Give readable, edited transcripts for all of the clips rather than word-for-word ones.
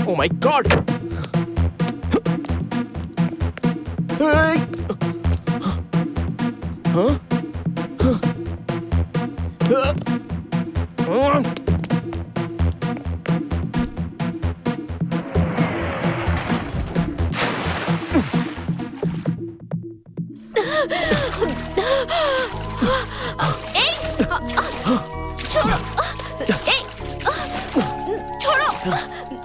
Oh my God! Hey! Huh?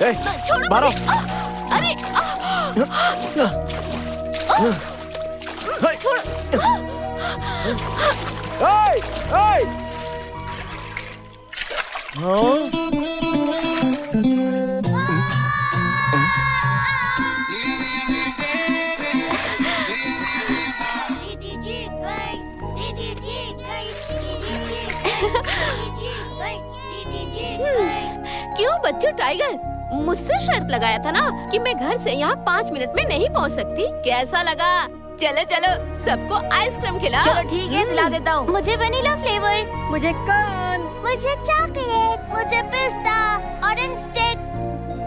Hey, छोड़ो मारो! मुझे। अरे छोड़ो। Hey! Hey! Huh? दीदी जी गई, दीदी जी गई, दीदी जी गई, दीदी जी गई। क्यों बच्चों टाइगर, मुझसे शर्त लगाया था ना कि मैं घर से यहाँ 5 मिनट में नहीं पहुँच सकती। कैसा लगा? चलो चलो सबको आइसक्रीम खिलाओ। चलो ठीक है, दिला देता हूँ। मुझे वनीला फ्लेवर, मुझे कॉर्न, मुझे चॉकलेट, मुझे पिस्ता, ऑरेंज स्टिक।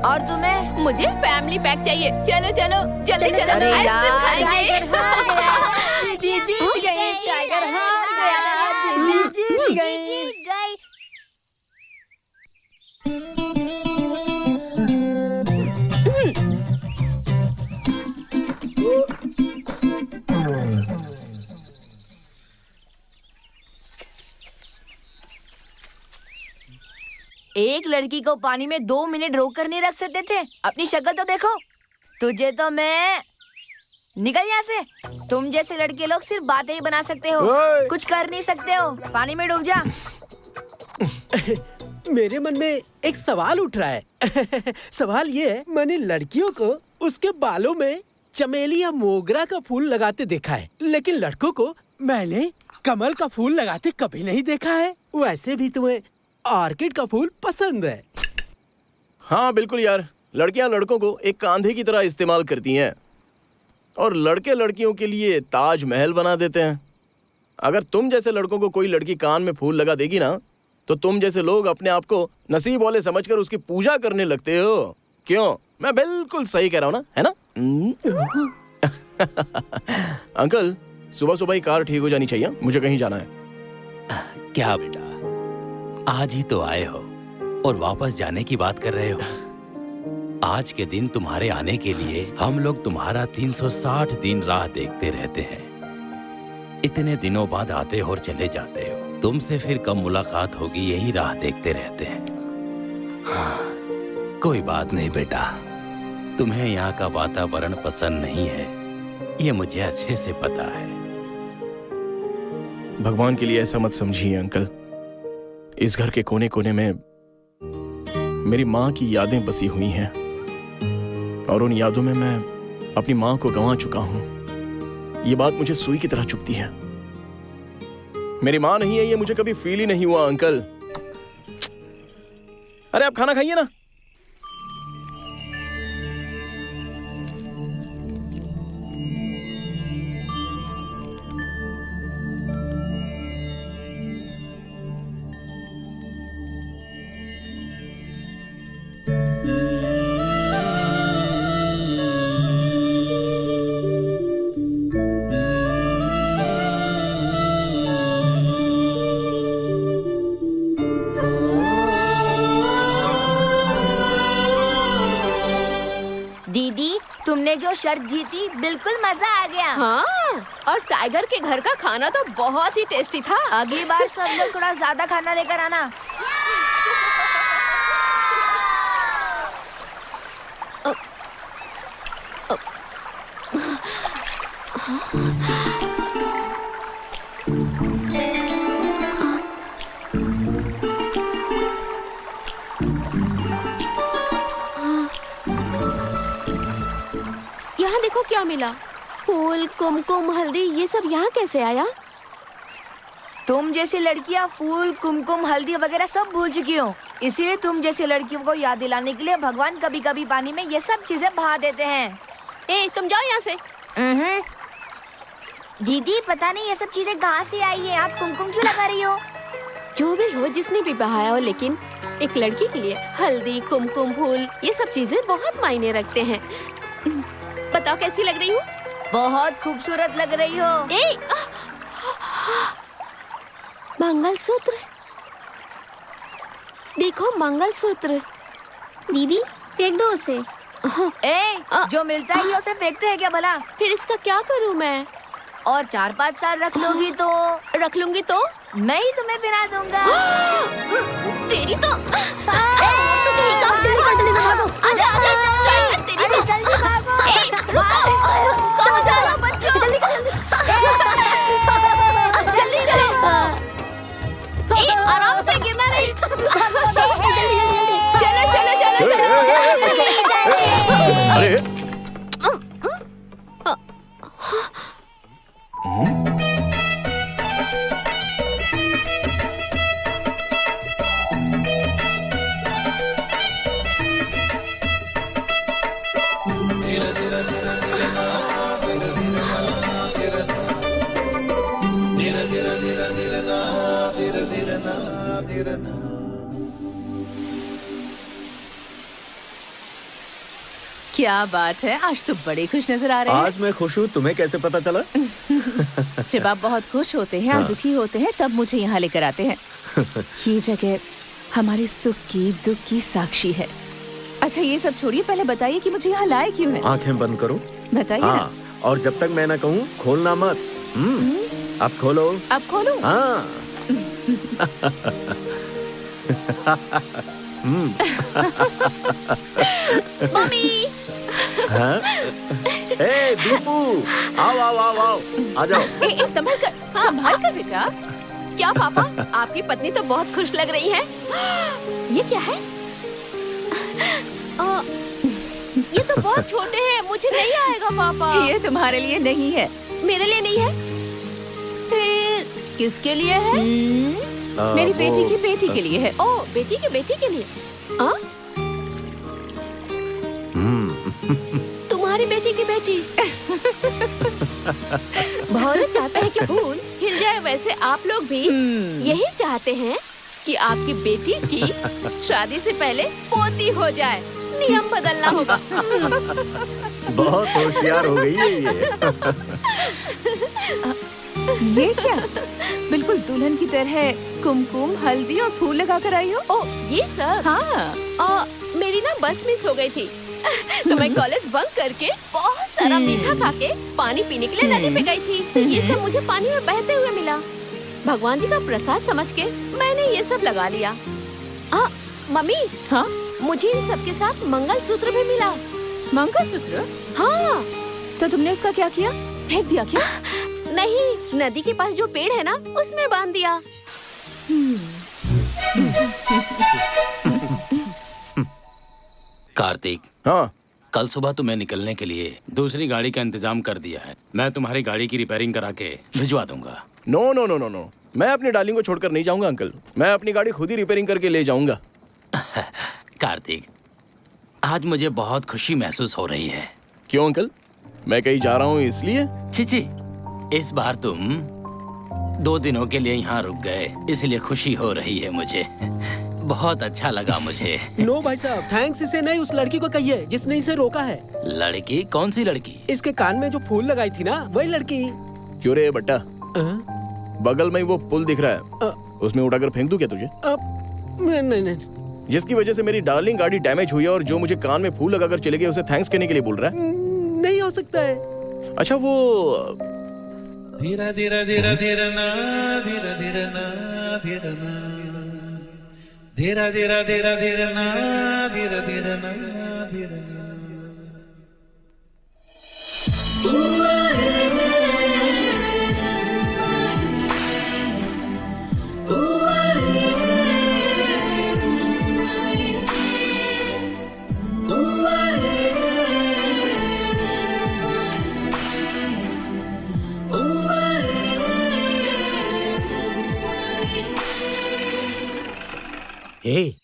और तुम्हें? मुझे फैमिली पैक चाहिए। चलो चलो जल्दी चलो, अरे आइसक्रीम यार, खाएंगे। टाइगर हार गया। दीदी जीत गई, टाइगर हार गया। दीदी जीत गई। एक लड़की को पानी में 2 मिनट रोक कर नहीं रख सकते थे? अपनी शक्ल तो देखो। तुझे तो मैं निकल यहाँ से। तुम जैसे लड़के लोग सिर्फ बातें ही बना सकते हो, ओए! कुछ कर नहीं सकते हो। पानी में डूब जा। मेरे मन में एक सवाल उठ रहा है। सवाल ये है, मैंने लड़कियों को उसके बालों में चमेली या मोगरा का फूल लगाते देखा है, लेकिन लड़कों को मैंने कमल का फूल लगाते कभी नहीं देखा है। वैसे भी तुम्हें ऑर्किड का फूल पसंद है। हाँ बिल्कुल यार, लड़कियां लड़कों को एक कांधे की तरह इस्तेमाल करती हैं और लड़के लड़कियों के लिए ताजमहल बना देते हैं। अगर तुम जैसे लड़कों को कोई लड़की कान में फूल लगा देगी ना, तो तुम जैसे लोग अपने आप को नसीब वाले समझकर उसकी पूजा करने लगते हो। क्यों? मैं बिल्कुल सही कह रहा हूँ ना, है ना? अंकल, सुबह सुबह ही कार ठीक हो जानी चाहिए, मुझे कहीं जाना है। क्या बेटा, आज ही तो आए हो और वापस जाने की बात कर रहे हो? आज के दिन तुम्हारे आने के लिए हम लोग तुम्हारा 360 दिन राह देखते रहते हैं। इतने दिनों बाद आते हो और चले जाते हो। तुमसे फिर कब मुलाकात होगी यही राह देखते रहते हैं। हाँ, कोई बात नहीं बेटा, तुम्हें यहाँ का वातावरण पसंद नहीं है, ये मुझे अच्छे से पता है। भगवान के लिए ऐसा मत समझिए अंकल। इस घर के कोने कोने में मेरी माँ की यादें बसी हुई हैं और उन यादों में मैं अपनी माँ को गंवा चुका हूँ। ये बात मुझे सुई की तरह चुभती है। मेरी माँ नहीं है ये मुझे कभी फील ही नहीं हुआ अंकल। अरे आप खाना खाइए ना। दीदी, तुमने जो शर्त जीती, बिल्कुल मजा आ गया। हाँ, और टाइगर के घर का खाना तो बहुत ही टेस्टी था। अगली बार सब लोग थोड़ा ज्यादा खाना लेकर आना। यहाँ देखो क्या मिला। ओ फूल, कुमकुम, हल्दी, ये सब यहाँ कैसे आया? तुम जैसी लड़कियाँ फूल, कुमकुम, हल्दी वगैरह सब भूल चुकी हो, इसीलिए तुम जैसी लड़कियों को याद दिलाने के लिए भगवान कभी कभी पानी में ये सब चीजें बहा देते हैं। ए, तुम जाओ यहाँ से। दीदी पता नहीं ये सब चीजें कहाँ से आई है, आप कुमकुम क्यों लगा रही हो? जो भी हो, जिसने भी बहाया हो, लेकिन एक लड़की के लिए हल्दी, कुमकुम, फूल, ये सब चीजें बहुत मायने रखते हैं। बताओ कैसी लग रही हूँ? बहुत खूबसूरत लग रही हो। ए, मंगलसूत्र देखो, मंगलसूत्र। दीदी फेंक दो उसे। जो मिलता है उसे फेंकते हैं क्या भला? फिर इसका क्या करूँ मैं? और 4-5 साल रख लोगी तो? रख लूंगी तो? नहीं, तुम्हें पिला दूंगा। तेरी तो आजा आजा, तेरी तो। जल्दी भागो। कहाँ जा रहे हो बच्चों? जल्दी चलो। आराम से, गिरना नहीं। चलो चलो चलो चलो। अरे क्या बात है, आज तो बड़े खुश नजर आ रहे हैं। आज मैं खुश हूँ, तुम्हें कैसे पता चला? जब आप बहुत खुश होते हैं और दुखी होते हैं तब मुझे यहाँ लेकर आते हैं। ये जगह हमारे सुख की, दुख की साक्षी है। अच्छा ये सब छोड़िए, पहले बताइए कि मुझे यहाँ लाए क्यों है? आंखें बंद करो। बताइए हाँ, ना। और जब तक मैं ना कहूँ खोलना मत। अब खोलो। अब खोलूं? हाँ। मम्मी। हाँ? ए दीपू, आओ आओ आओ आओ, आ जाओ। संभाल कर बेटा। क्या पापा, आपकी पत्नी तो बहुत खुश लग रही है। ये क्या है? ये तो बहुत छोटे हैं, मुझे नहीं आएगा पापा। ये तुम्हारे लिए नहीं है। मेरे लिए नहीं है? फिर किसके लिए है? मेरी बेटी की बेटी के लिए है। ओ, बेटी की बेटी के लिए? तुम्हारी बेटी की बेटी? भौरे चाहते हैं कि फूल खिल जाए, वैसे आप लोग भी यही चाहते हैं कि आपकी बेटी की शादी से पहले पोती हो जाए। नियम बदलना होगा। बहुत होशियार हो गई है ये क्या? बिल्कुल दुल्हन की तरह कुमकुम, हल्दी और फूल लगा कर आई हो। ओ, ये सब? हाँ। मेरी ना बस मिस हो गई थी, तो मैं कॉलेज बंक करके बहुत सारा मीठा खा के पानी पीने के लिए नदी पे गई थी। तो ये सब मुझे पानी में बहते हुए मिला। भगवान जी का प्रसाद समझ के मैंने ये सब लगा लिया। मम्मी। हाँ? मुझे इन सब के साथ मंगलसूत्र भी मिला। मंगलसूत्र? हाँ। तो तुमने उसका क्या किया? फेंक दिया क्या? नहीं, नदी के पास जो पेड़ है ना, उसमें बांध दिया। कार्तिक, हाँ कल सुबह तुम्हें निकलने के लिए दूसरी गाड़ी का इंतजाम कर दिया है। मैं तुम्हारी गाड़ी की रिपेयरिंग करा के भिजवा दूंगा। No no no no no, मैं अपनी डार्लिंग को छोड़कर नहीं जाऊंगा अंकल। मैं अपनी गाड़ी खुद ही रिपेयरिंग करके ले जाऊंगा। कार्तिक, आज मुझे बहुत खुशी महसूस हो रही है। क्यों अंकल? मैं कहीं जा रहा हूँ इसलिए? चिची, इस बार तुम 2 दिनों के लिए यहाँ रुक गए, इसलिए खुशी हो रही है मुझे। बहुत अच्छा लगा मुझे। नो भाई साहब, थैंक्स इसे नहीं, उस लड़की को कहिए जिसने इसे रोका है। लड़की? कौन सी लड़की? इसके कान में जो फूल लगाई थी ना, वही लड़की। क्यों रे बट्टा, बगल में ही वो पुल दिख रहा है, उसमें उठाकर फेंक दूं क्या तुझे? नहीं। जिसकी वजह से मेरी डार्लिंग गाड़ी डैमेज हुई है और जो मुझे कान में फूल लगाकर चले गए उसे थैंक्स कहने के लिए बोल रहा है? नहीं हो सकता है। अच्छा वो धीरे धीरे धीरे धीरे ना, धीरे धीरे ना, धीरे ना, धीरे धीरे धीरे धीरे ना, धीरे धीरे ना, धीरे ना।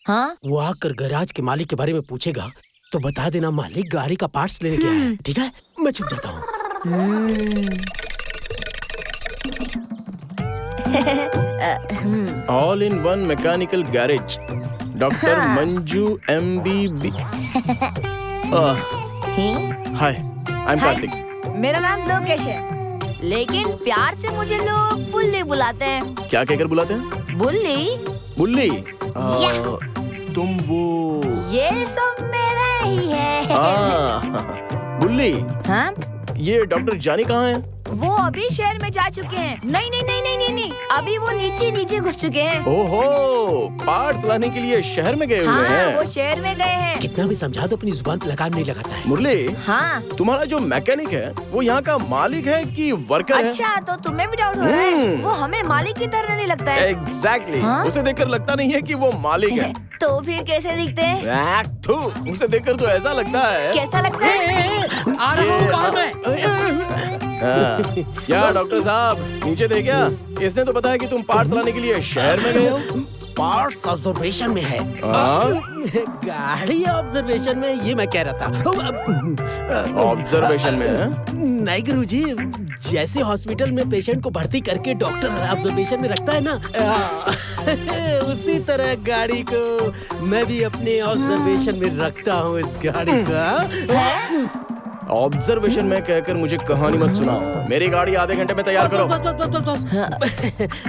हाँ वो आकर गैराज के मालिक के बारे में पूछेगा तो बता देना मालिक गाड़ी का पार्ट्स लेने गया है, ठीक है? मैं छुप जाता हूँ। All in one mechanical garage, doctor Manju MBB। Hi, I am Kartik. मेरा नाम लोकेश है, लेकिन प्यार से मुझे लोग बुल्ली बुलाते हैं। क्या कहकर बुलाते हैं? बुल्ली? बुल्ली? तुम वो ये सब मेरा ही है। बुल्ली, हाँ? ये डॉक्टर जानी कहाँ है? वो अभी शहर में जा चुके हैं। नहीं नहीं नहीं नहीं नहीं नहीं, अभी वो नीचे घुस चुके हैं। ओहो, पार्ट्स लाने के लिए शहर में गए हुए हाँ, हैं। वो शहर में गए हैं। कितना भी समझा दो अपनी जुबान पे लगाम नहीं लगाता है। मुरली, हाँ तुम्हारा जो मैकेनिक है वो यहाँ का मालिक है कि वर्कर है? अच्छा, तो तुम्हें भी डाउट हो रहा है? वो हमें मालिक की तरह नहीं लगता है। एग्जैक्टली, हाँ? उसे देखकर लगता नहीं है कि वो मालिक है। तो फिर कैसे दिखते हैं? थू, उसे देखकर तो ऐसा लगता है। कैसा लगता है? आ रहा हूँ कार में। क्या डॉक्टर साहब, नीचे थे क्या? इसने तो बताया कि तुम पार्ट्स लाने के लिए शहर में गए हो। पार्ट्स ऑब्जर्वेशन में है। हाँ? गाड़ी ऑब्जर्वेशन में, ये मैं कह रहा था। ऑब्जर्वेशन में है? नहीं गुरुजी, जैसे हॉस्पिटल में पेशेंट को भर्ती करके डॉक्टर ऑब्जर्वेशन में रखता है ना, उसी तरह गाड़ी को मैं भी अपने ऑब्जर्वेशन में रखता हूँ। इस गाड़ी का ऑब्जर्वेशन में कहकर मुझे कहानी मत सुनाओ। मेरी गाड़ी आधे घंटे में तैयार करो। बस।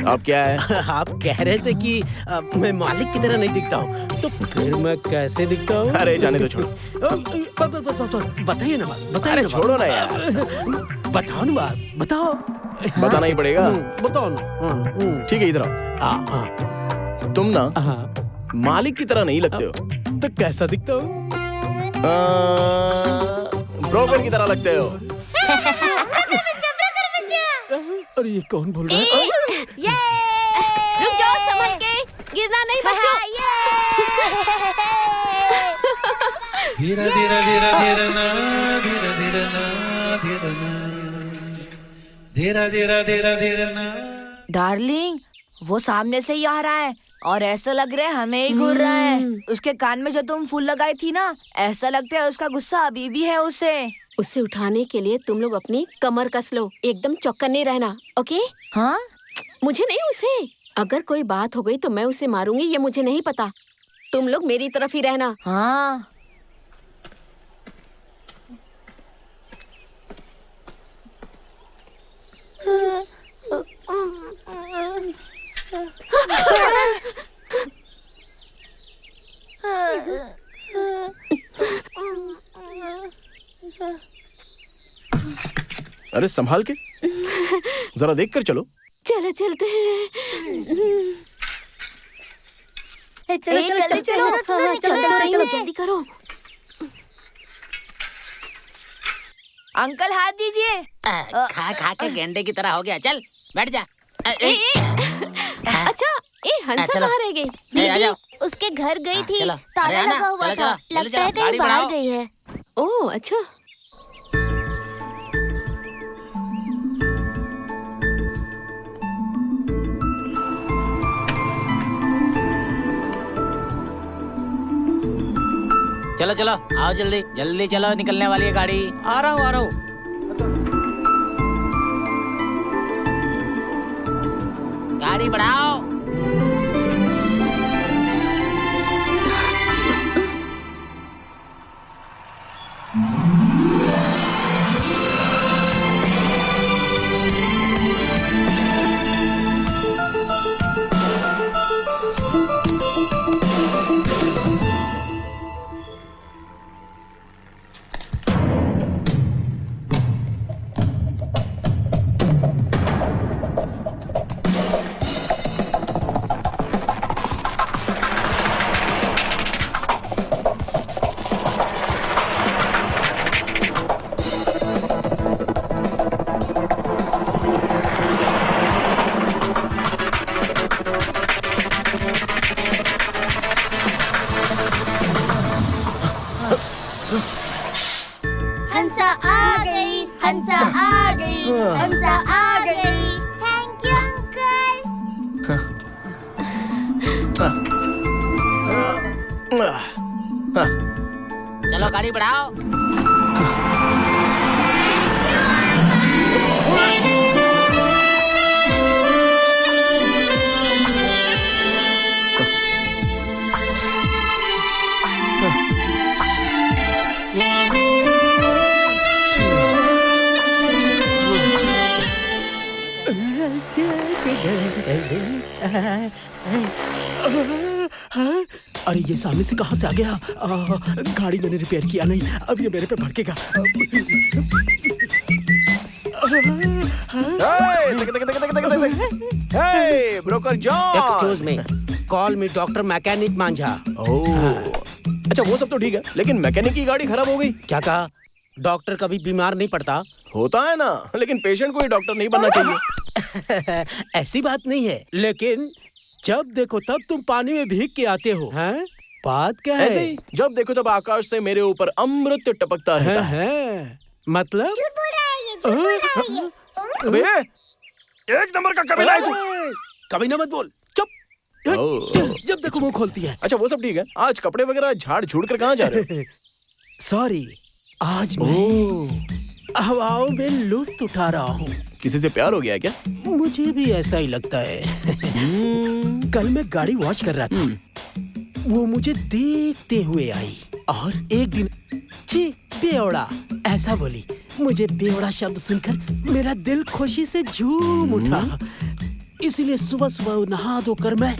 अब क्या है? आप कह रहे थे कि मैं मालिक की तरह नहीं दिखता हूँ, तो फिर मैं कैसे दिखता हूँ? अरे जाने दो, छोड़ो। बताइए ना बस, बताइए अरे ना छोड़ो ना यार। बताओ ना बस, बताओ। बताना ही पड़ेगा। बताओ ना। ठीक है, इधर आओ। तुम ना मालिक की तरह नहीं लगते हो। तो कैसा दिखता हूँ? ब्रोकर की तरह लगते हो। अरे ये कौन बोल रहा है? रुक जाओ, संभल के, गिरना नहीं बच्चों। धीरे धीरे धीरे धीरे ना, धीरे धीरे ना, धीरे ना, धीरे धीरे धीरे धीरे ना। डार्लिंग, वो सामने से ही आ रहा है और ऐसा लग रहा है हमें ही घूर रहा है। उसके कान में जो तुम फूल लगाई थी ना, ऐसा लगता है उसका गुस्सा अभी भी है उसे उठाने के लिए तुम लोग अपनी कमर कस लो, एकदम चौकन्ने रहना, ओके? हाँ? मुझे नहीं, उसे। अगर कोई बात हो गई तो मैं उसे मारूंगी, ये मुझे नहीं पता। तुम लोग मेरी तरफ ही रहना। हाँ। अरे संभाल के, जरा देख कर चलो। चलो चलते हैं। चलो जल्दी करो। अंकल हाथ दीजिए। खा के गेंडे की तरह हो गया। चल बैठ जा। अच्छा, हंसा चलो। कहाँ रह गई? आ जाओ। उसके घर गई थी, चलो। ताला अरे आना, लगा हुआ चलो, था। चलो, लगता है चलो, गाड़ी कहीं बाहर बढ़ाओ। गई है। ओह अच्छा। चलो चलो, आओ जल्दी जल्दी चलो, निकलने वाली है गाड़ी। आ रहा हूँ। गाड़ी बढ़ाओ। गाड़ी बढ़ाओ। अरे ये सामने से कहाँ से आ गया? गाड़ी मैंने रिपेयर किया नहीं, अब ये मेरे पे भड़केगा। Hey broker John, excuse me, call me doctor mechanic Manjha. अच्छा वो सब तो ठीक है, लेकिन मैकेनिक की गाड़ी खराब हो गई। क्या कहा? डॉक्टर कभी बीमार नहीं पड़ता। होता है ना, लेकिन पेशेंट को ही डॉक्टर नहीं बनना चाहिए। ऐसी बात नहीं है, लेकिन जब देखो तब तुम पानी में भीग के आते हो, हैं? बात क्या है? ऐसे ही जब देखो तब आकाश से मेरे ऊपर अमृत टपकता रहता है। मतलब? झूठ बोल रहा है ये, झूठ बोल रहा है ये। अबे एक नंबर का कमीना है तू। कमीना मत बोल, चुप। जब देखो मुंह खोलती है। अच्छा वो सब ठीक है, आज कपड़े वगैरह झाड़ झूड़ कर कहाँ जा रहे हो? सॉरी, आज मैं हवाओं में लुत्फ उठा रहा हूँ। किसी से प्यार हो गया है क्या? मुझे भी ऐसा ही लगता है। कल मैं गाड़ी वॉश कर रहा था, वो मुझे देखते हुए आई और एक दिन छी बेवड़ा ऐसा बोली। मुझे बेवड़ा शब्द सुनकर मेरा दिल खुशी से झूम उठा। इसीलिए सुबह सुबह नहा धोकर मैं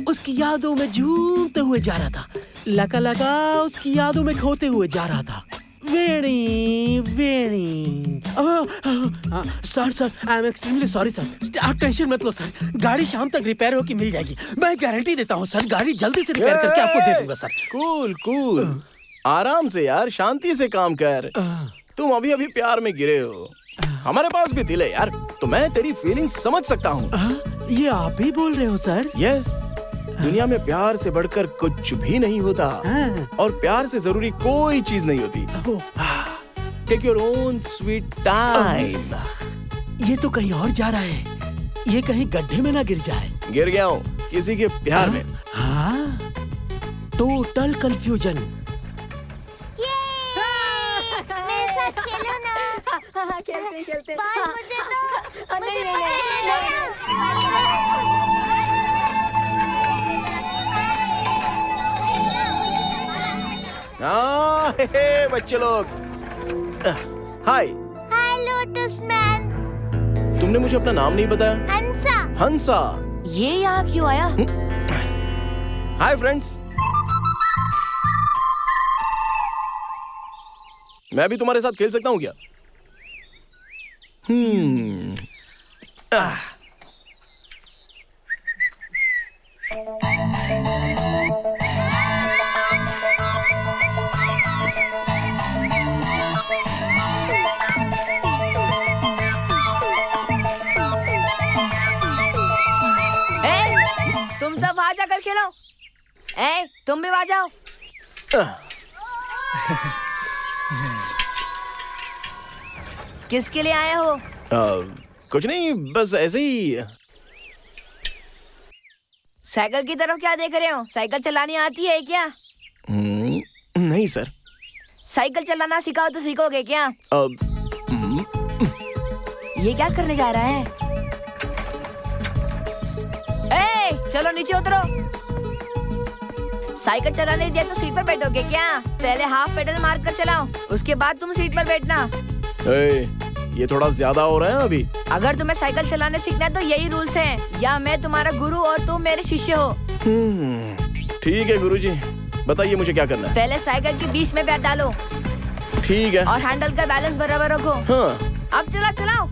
उसकी यादों में झूमते हुए जा रहा था। लगा उसकी यादों में खोते हुए जा रहा था। Veni Veni. Sir I am extremely sorry sir. आप टेंशन मत लो सर, गाड़ी शाम तक रिपेयर होकर मिल जाएगी। मैं गारंटी देता हूँ सर, गाड़ी जल्दी से रिपेयर करके आपको दे दूंगा सर। कूल कूल, आराम से यार, शांति से काम कर। तुम अभी अभी प्यार में गिरे हो, हमारे पास भी दिल है यार, तो मैं तेरी फीलिंग समझ सकता हूँ। ये आप ही बोल रहे हो सर? यस, दुनिया में प्यार से बढ़कर कुछ भी नहीं होता, और प्यार से जरूरी कोई चीज नहीं होती। Take your own sweet time. ये तो कहीं और जा रहा है, ये कहीं गड्ढे में ना गिर जाए। गिर गया हूँ किसी के प्यार में। हाँ, टोटल कंफ्यूजन। मेरे साथ खेलो ना। खेलते बॉल मुझे दो। नहीं, मुझे नहीं, पकड़ने नहीं, दो ना। हे बच्चे लोग, हाय। हाय लोटस मैन। तुमने मुझे अपना नाम नहीं बताया। हंसा। हंसा। ये यहाँ क्यों आया? हाय फ्रेंड्स, मैं भी तुम्हारे साथ खेल सकता हूँ क्या? तुम सब वहां जाकर खेलो। तुम भी वहां जाओ। किसके लिए आए हो? कुछ नहीं, बस ऐसे ही। साइकिल की तरफ क्या देख रहे हो? साइकिल चलानी आती है क्या? नहीं सर। साइकिल चलाना सिखाओ तो सीखोगे क्या? ये क्या करने जा रहा है? चलो नीचे उतरो। साइकिल चलाने दिया तो सीट पर बैठोगे क्या? पहले हाफ पेडल मार कर चलाओ, उसके बाद तुम सीट पर बैठना। ये थोड़ा ज्यादा हो रहा है अभी। अगर तुम्हें साइकिल चलाने सीखना है तो यही रूल्स हैं, या मैं तुम्हारा गुरु और तुम मेरे शिष्य हो। ठीक है गुरुजी, बताइए मुझे क्या करना है। पहले साइकिल के बीच में पैर डालो। ठीक है। और हैंडल का बैलेंस बराबर रखो। हाँ। अब चलाओ।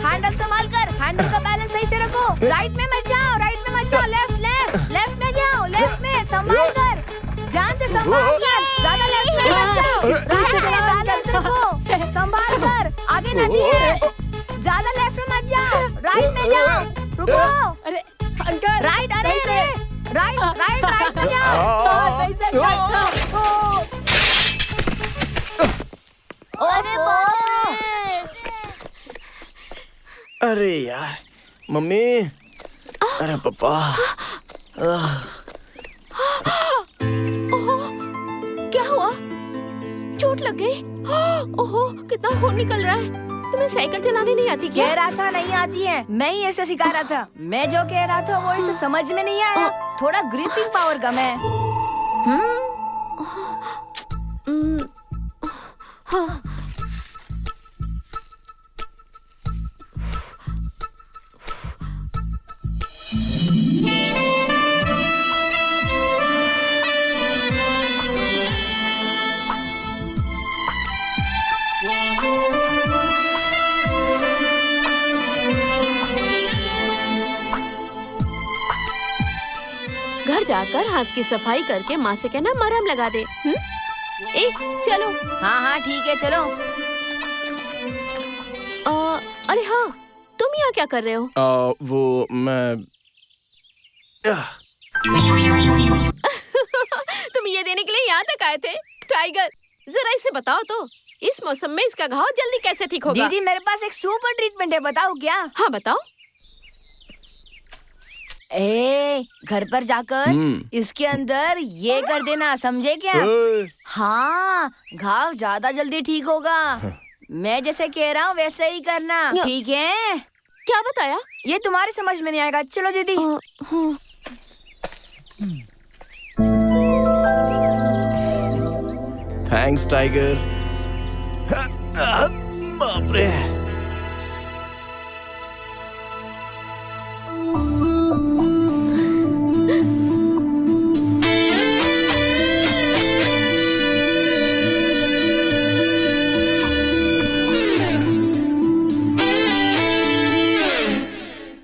हैंडल संभाल कर, हैंडल का बैलेंस सही से रखो। राइट में मत जाओ, लेफ्ट में जाओ, लेफ्ट में संभाल कर, ध्यान से संभाल कर, ज्यादा लेफ्ट में मत जाओ। राइट में बैलेंस रखो, संभाल कर, आगे नदी है, ज्यादा लेफ्ट में मत जाओ, राइट में जाओ, रुको। अरे अंकल, राइट में जाओ। अरे अरे यार, मम्मी, अरे पापा। क्या हुआ? चोट लग गई। ओहो, कितना खून निकल रहा है। तुम्हें साइकिल चलाने नहीं आती क्या? कह रहा था नहीं आती है, मैं ही ऐसे सिखा रहा था। मैं जो कह रहा था वो इसे समझ में नहीं आया। थोड़ा ग्रिपिंग पावर कम है। हाँ। घर जाकर हाथ की सफाई करके माँ से कहना मरहम लगा दे। चलो। हाँ हाँ ठीक है, चलो। अरे हाँ, तुम यहाँ क्या कर रहे हो? वो मैं तुम ये देने के लिए यहाँ तक आए थे? टाइगर, जरा इसे बताओ तो, इस मौसम में इसका घाव जल्दी कैसे ठीक होगा? दीदी मेरे पास एक सुपर ट्रीटमेंट है, बताओ क्या? हाँ बताओ। घर पर जाकर इसके अंदर ये कर देना, समझे क्या? हाँ, घाव ज्यादा जल्दी ठीक होगा। मैं जैसे कह रहा हूँ वैसे ही करना, ठीक है? क्या बताया? ये तुम्हारी समझ में नहीं आएगा। चलो दीदी। Thanks tiger. बाप रे।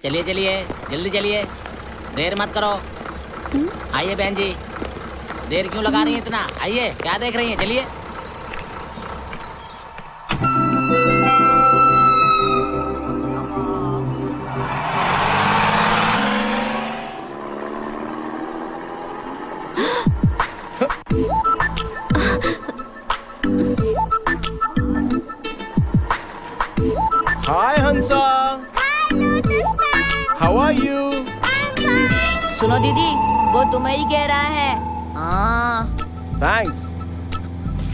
चलिए चलिए, जल्दी चलिए, देर मत करो। आइए बहन जी, देर क्यों लगा रही हैं इतना? आइए, क्या देख रही हैं? चलिए। हाय हंसा। How are you? सुनो दीदी, वो तुम्हें ही कह रहा है। हाँ। थैंक्स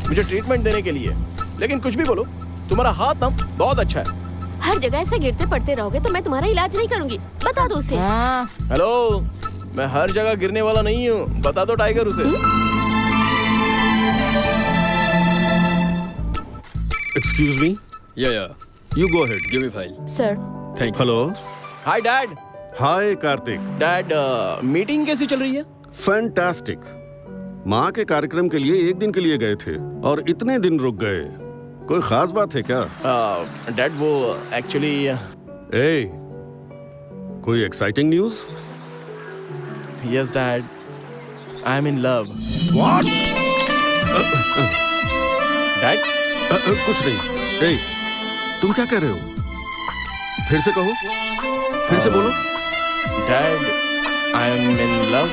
मुझे ट्रीटमेंट देने के लिए, लेकिन कुछ भी बोलो, तुम्हारा हाथ ना बहुत अच्छा है। हर जगह ऐसे गिरते पड़ते रहोगे तो मैं तुम्हारा इलाज नहीं करूंगी, बता दो उसे। हेलो, मैं हर जगह गिरने वाला नहीं हूँ, बता दो टाइगर उसे। Excuse me? Yeah. You go ahead. Give me file. Sir. Thank you. Hello. Hi dad. Hi Kartik. Dad, meeting कैसी चल रही है? फैंटास्टिक। माँ के कार्यक्रम के लिए एक दिन के लिए गए थे और इतने दिन रुक गए। कोई खास बात है क्या? डैड वो एक्चुअली कोई exciting news? Yes dad, I am in love. What? Dad कुछ नहीं। तुम क्या कह रहे हो? फिर से कहो, फिर से बोलो। Dad, I am in love.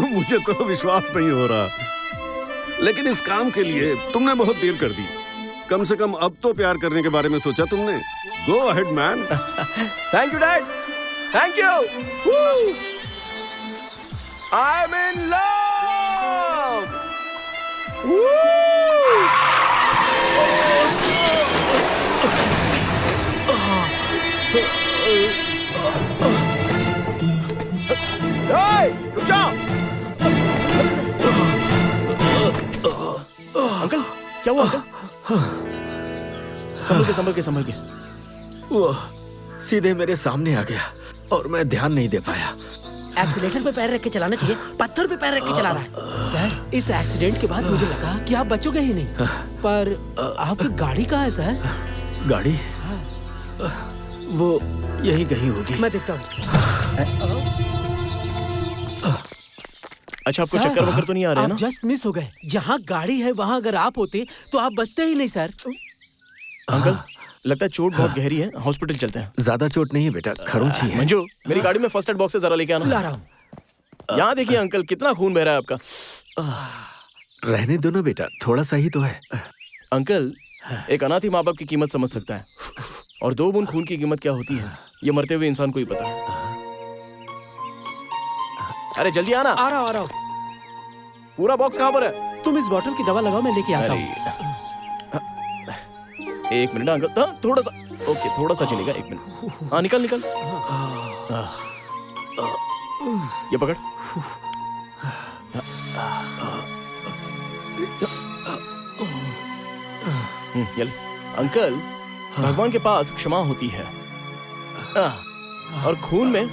मुझे तो विश्वास नहीं हो रहा, लेकिन इस काम के लिए तुमने बहुत देर कर दी। कम से कम अब तो प्यार करने के बारे में सोचा तुमने। Go ahead man. Thank you dad, thank you. I am in love. रुक जाओ। अंकल, क्या हुआ अंकल? संभल के। वो सीधे मेरे सामने आ गया और मैं ध्यान नहीं दे पाया। एक्सीलेटर पे पैर रख के चलाना चाहिए, पत्थर पे पैर रख के चला रहा है। सर, इस एक्सीडेंट के बाद मुझे लगा कि आप बचोगे ही नहीं, पर आपकी गाड़ी कहाँ है सर? गाड़ी? वो यहीं कहीं होगी, मैं देखता हूँ। अच्छा, आपको चक्कर वक्कर तो नहीं आ रहे ना? आप जस्ट मिस हो गए। जहाँ गाड़ी है वहाँ अगर आप होते तो आप बचते ही नहीं सर। अंकल, लगता है चोट बहुत गहरी है, हॉस्पिटल चलते हैं। ज्यादा चोट नहीं है बेटा, खरोंची है। मंजू, मेरी गाड़ी में फर्स्ट एड बॉक्स से जरा लेके आना। ला रहा हूँ। यहाँ देखिए अंकल, कितना खून बह रहा है आपका। रहने दो ना बेटा, थोड़ा सा ही तो है। अंकल, एक अनाथी माँ बाप की कीमत समझ सकता है, और 2 बूंद खून की कीमत क्या होती है ये मरते हुए इंसान को ही पता है। अरे जल्दी आना। आ रहा हूँ। पूरा बॉक्स कहाँ पर है? तुम इस बोतल की दवा लगाओ, मैं लेके आता हूँ। एक मिनट अंकल, हाँ, थोड़ा सा, ओके थोड़ा सा चलेगा, एक मिनट। हाँ निकल निकल, ये पकड़। ये ले। अंकल, भगवान के पास क्षमा होती है और खून में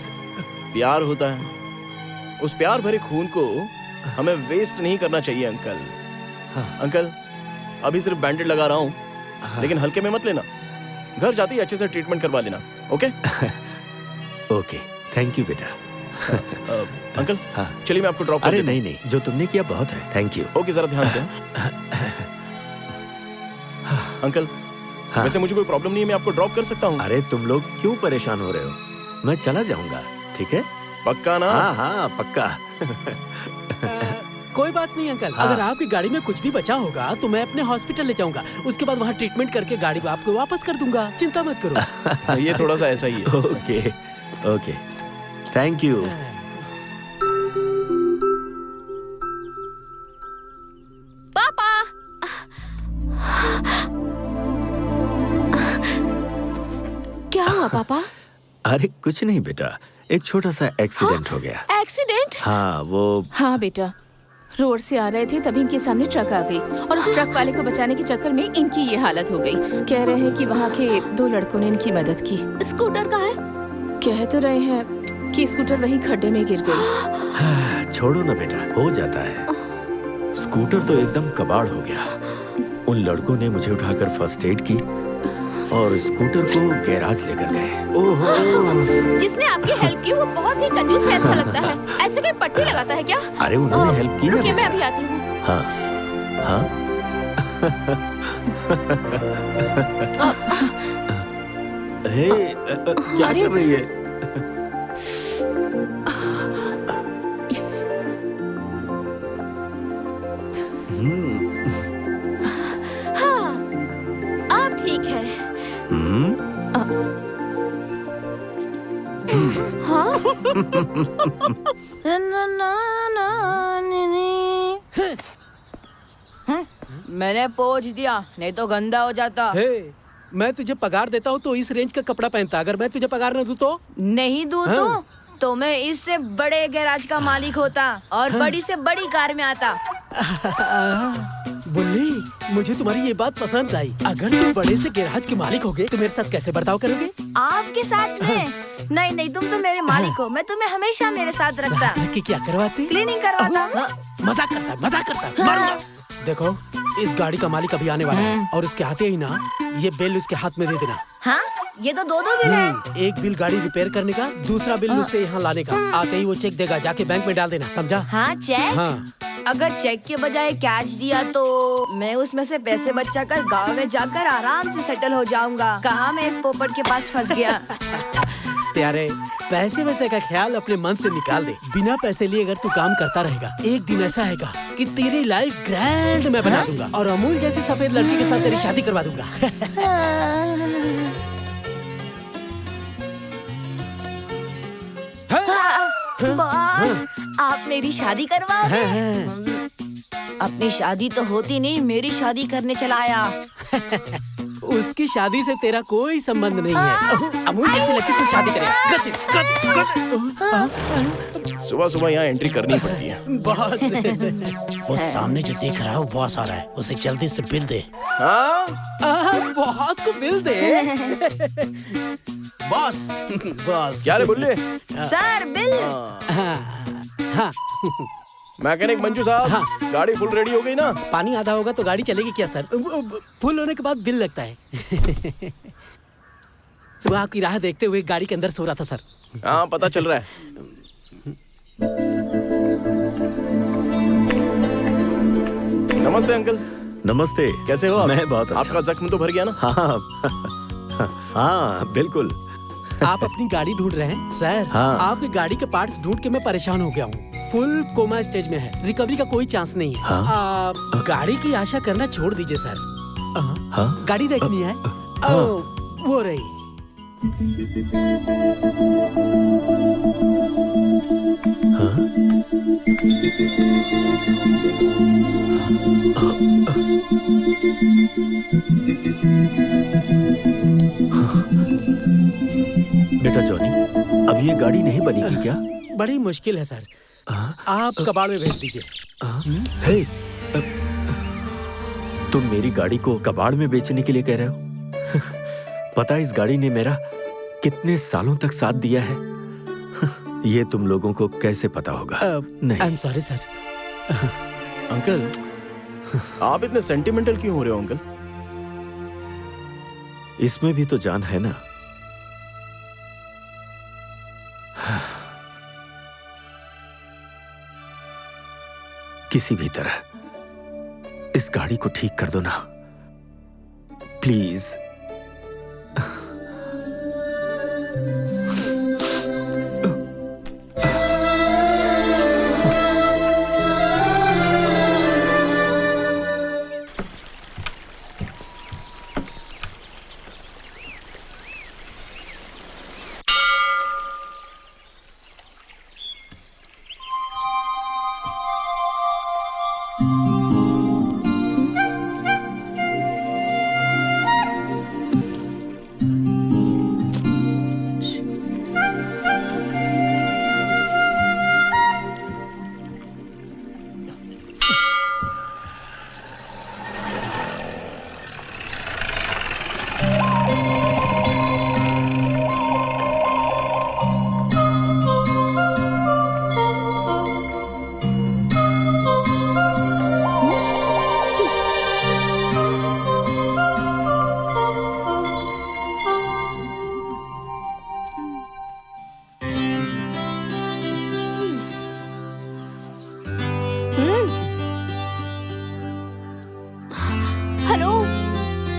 प्यार होता है। उस प्यार भरे खून को हमें वेस्ट नहीं करना चाहिए अंकल। अंकल, अभी सिर्फ बैंडेड लगा रहा हूँ, लेकिन हल्के में मत लेना। घर जाते ही अच्छे से ट्रीटमेंट करवा लेना, ओके? ओके, थैंक यू बेटा। अंकल, हाँ। चलिए मैं आपको ड्रॉप कर अरे देता हूँ। नहीं, जो तुमने किया बहुत है, थैंक यू। ओके, जरा ध्यान से। अंकल, हाँ। वैसे मुझे कोई प्रॉब्लम नहीं है, मैं आपको ड्रॉप कर सकता हूँ। अरे तुम लोग क्यों परेशान हो रहे हो? मैं चला जाऊंगा, ठीक है? पक्का ना? हाँ हाँ पक्का। कोई बात नहीं अंकल, हाँ। अगर आपकी गाड़ी में कुछ भी बचा होगा तो मैं अपने हॉस्पिटल ले जाऊंगा। उसके बाद वहाँ ट्रीटमेंट करके गाड़ी को आपको वापस कर दूंगा, चिंता मत करो। ये थोड़ा सा ऐसा ही है। Okay okay, thank you. पापा, क्या हुआ पापा? अरे कुछ नहीं बेटा, एक छोटा सा एक्सीडेंट हो गया। एक्सीडेंट? हाँ वो हाँ बेटा, रोड से आ रहे थे तभी इनके सामने ट्रक आ गई और उस ट्रक वाले को बचाने के चक्कर में इनकी ये हालत हो गई। कह रहे हैं कि वहाँ के 2 लड़कों ने इनकी मदद की। स्कूटर का है? कह तो रहे हैं कि स्कूटर वहीं खड्डे में गिर गई। छोड़ो ना बेटा, हो जाता है। स्कूटर तो एकदम कबाड़ हो गया। उन लड़कों ने मुझे उठाकर फर्स्ट एड की और स्कूटर को गैराज लेकर गए। ओहो! जिसने आपकी हेल्प की वो बहुत ही कंजूस है ऐसा लगता है। ऐसे कोई पट्टी लगाता है क्या? अरे उन्होंने हेल्प की ना रुकिए, मैं बेटा। अभी आती हूँ। हाँ हाँ। हे, क्या कर रही है? हाँ, अब ठीक है। हाँ? मैंने पोंछ दिया, नहीं तो गंदा हो जाता। हे, मैं तुझे पगार देता हूँ तो इस रेंज का कपड़ा पहनता। अगर मैं तुझे पगार न दूँ तो? नहीं दूँ तो मैं इससे बड़े गैराज का मालिक होता और बड़ी से बड़ी कार में आता। बुल्ली, मुझे तुम्हारी ये बात पसंद आई। अगर तुम बड़े से गैराज के मालिक होगे तो मेरे साथ कैसे बर्ताव करोगे? आपके साथ में? नहीं नहीं, तुम तो मेरे मालिक हो, मैं तुम्हें हमेशा मेरे साथ रखता। साथ रख के क्या करवाते? क्लीनिंग करवाता। मजाक करता है, मजाक करता है। मारूंगा। देखो, इस गाड़ी का मालिक अभी आने वाला है और उसके आते ही ना ये बिल उसके हाथ में दे देना। हाँ, ये तो 2 बिल है। एक बिल गाड़ी रिपेयर करने का, दूसरा बिल उससे यहाँ लाने का। आते ही वो चेक देगा, जाके बैंक में डाल देना, समझा? हाँ, चेक? हाँ। अगर चेक के बजाय कैश दिया तो मैं उसमें से पैसे बचाकर गांव में जाकर आराम से सेटल हो जाऊंगा। कहाँ मैं इस पोपट के पास फंस गया। प्यारे, पैसे वैसे का ख्याल अपने मन से निकाल दे। बिना पैसे लिए अगर तू काम करता रहेगा, एक दिन ऐसा आएगा कि तेरी लाइफ ग्रैंड मैं बना दूंगा और अमूल जैसी सफेद लड़की के साथ तेरी शादी करवा दूंगा। बॉस, आप मेरी शादी करवाओगे? अपनी शादी तो होती नहीं, मेरी शादी करने चला आया। उसकी शादी से तेरा कोई संबंध नहीं है। अमूल जैसी लड़की से शादी करेगा। सुबह सुबह यहाँ एंट्री करनी पड़ती है। बॉस, वो सामने जो देख रहा है वो बॉस आ रहा है, उसे जल्दी से बिल दे। बॉस को बिल दे। Boss, boss. क्या रे बुल्ले? Sir, bill. हाँ। मैकेनिक मंजू साहब, गाड़ी फुल रेडी हो गई ना? पानी आधा होगा तो गाड़ी चलेगी क्या सर? फुल होने के बाद बिल लगता है। सुबह आपकी राह देखते हुए गाड़ी के अंदर सो रहा था सर। हाँ, पता चल रहा है। नमस्ते अंकल। नमस्ते। कैसे हो आप? मैं बहुत अच्छा। आपका जख्म तो भर गया ना? हाँ बिल्कुल। आप अपनी गाड़ी ढूंढ रहे हैं सर? हाँ। आपकी गाड़ी के पार्ट्स ढूंढ के मैं परेशान हो गया हूँ। फुल कोमा स्टेज में है, रिकवरी का कोई चांस नहीं है। हाँ। गाड़ी की आशा करना छोड़ दीजिए सर। हाँ? गाड़ी देखनी है? वो रही। हाँ? बेटा जॉनी, अब ये गाड़ी नहीं बनेगी क्या? बड़ी मुश्किल है सर, आप कबाड़ में भेज दीजिए। हे, तुम मेरी गाड़ी को कबाड़ में बेचने के लिए कह रहे हो? पता है इस गाड़ी ने मेरा कितने सालों तक साथ दिया है? ये तुम लोगों को कैसे पता होगा? नहीं। I am sorry sir. Uncle, आप इतने सेंटिमेंटल क्यों हो रहे हो अंकल? इसमें भी तो जान है ना। किसी भी तरह इस गाड़ी को ठीक कर दो ना, प्लीज।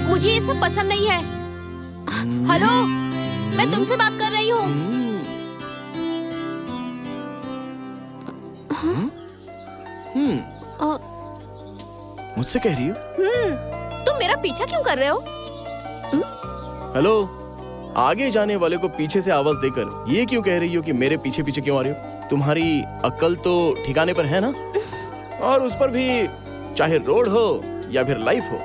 मुझे ये सब पसंद नहीं है। हेलो, मैं तुमसे बात कर रही हूँ। मुझसे कह रही हो? तुम मेरा पीछा क्यों कर रहे हो? हेलो, आगे जाने वाले को पीछे से आवाज देकर ये क्यों कह रही हो कि मेरे पीछे पीछे क्यों आ रही हो? तुम्हारी अक्ल तो ठिकाने पर है ना? और उस पर भी चाहे रोड हो या फिर लाइफ हो,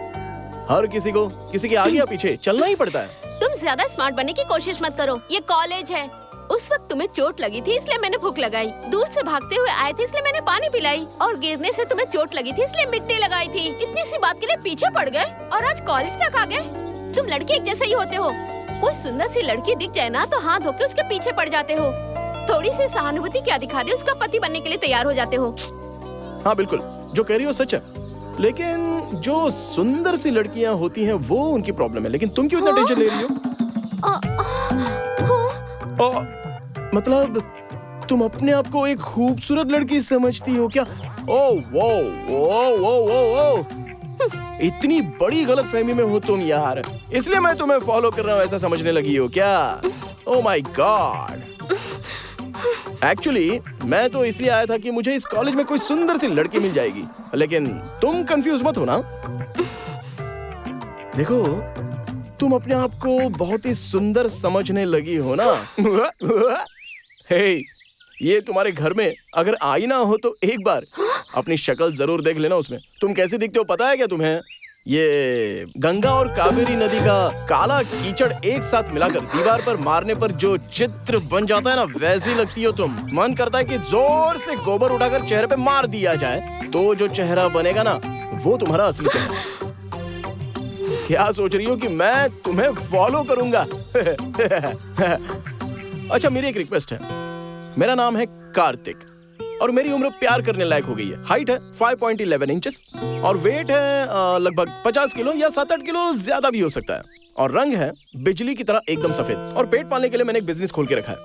हर किसी को किसी के आगे या पीछे चलना ही पड़ता है। तुम ज्यादा स्मार्ट बनने की कोशिश मत करो, ये कॉलेज है। उस वक्त तुम्हें चोट लगी थी इसलिए मैंने भूख लगाई, दूर से भागते हुए आए थे इसलिए मैंने पानी पिलाई, और गिरने से तुम्हें चोट लगी थी इसलिए मिट्टी लगाई थी। इतनी सी बात के लिए पीछे पड़ गए और आज कॉलेज तक आ गए। तुम लड़के एक जैसे ही होते हो। कोई सुंदर सी लड़की दिख जाए ना तो हाथ धो के उसके पीछे पड़ जाते हो। थोड़ी सी सहानुभूति क्या दिखा दे, उसका पति बनने के लिए तैयार हो जाते हो। हाँ बिल्कुल, जो कह रही हो सच है, लेकिन जो सुंदर सी लड़कियां होती हैं वो उनकी प्रॉब्लम है। लेकिन तुम क्यों इतना टेंशन ले रही हो? मतलब तुम अपने आप को एक खूबसूरत लड़की समझती हो क्या? ओह वो वो इतनी बड़ी गलतफहमी में हो तुम यार, इसलिए मैं तुम्हें फॉलो कर रहा हूँ ऐसा समझने लगी हो क्या? ओह माय गॉड, एक्चुअली मैं तो इसलिए आया था कि मुझे इस कॉलेज में कोई सुंदर सी लड़की मिल जाएगी, लेकिन तुम कंफ्यूज मत हो ना। देखो, तुम अपने आप को बहुत ही सुंदर समझने लगी हो ना। हे, ये तुम्हारे घर में अगर आईना हो तो एक बार अपनी शक्ल जरूर देख लेना उसमें। तुम कैसे दिखते हो पता है क्या तुम्हें? ये गंगा और कावेरी नदी का काला कीचड़ एक साथ मिलाकर दीवार पर मारने पर जो चित्र बन जाता है ना, वैसी लगती हो तुम। मन करता है कि जोर से गोबर उठाकर चेहरे पे मार दिया जाए, तो जो चेहरा बनेगा ना वो तुम्हारा असली चेहरा। क्या सोच रही हो कि मैं तुम्हें फॉलो करूंगा? अच्छा, मेरी एक रिक्वेस्ट है। मेरा नाम है कार्तिक और मेरी उम्र प्यार करने लायक हो गई है। हाइट है 5.11 इंचेस और वेट है लगभग 50 किलो या 7-8 किलो ज्यादा भी हो सकता है, और रंग है बिजली की तरह एकदम सफेद, और पेट पालने के लिए मैंने एक बिजनेस खोल के रखा है।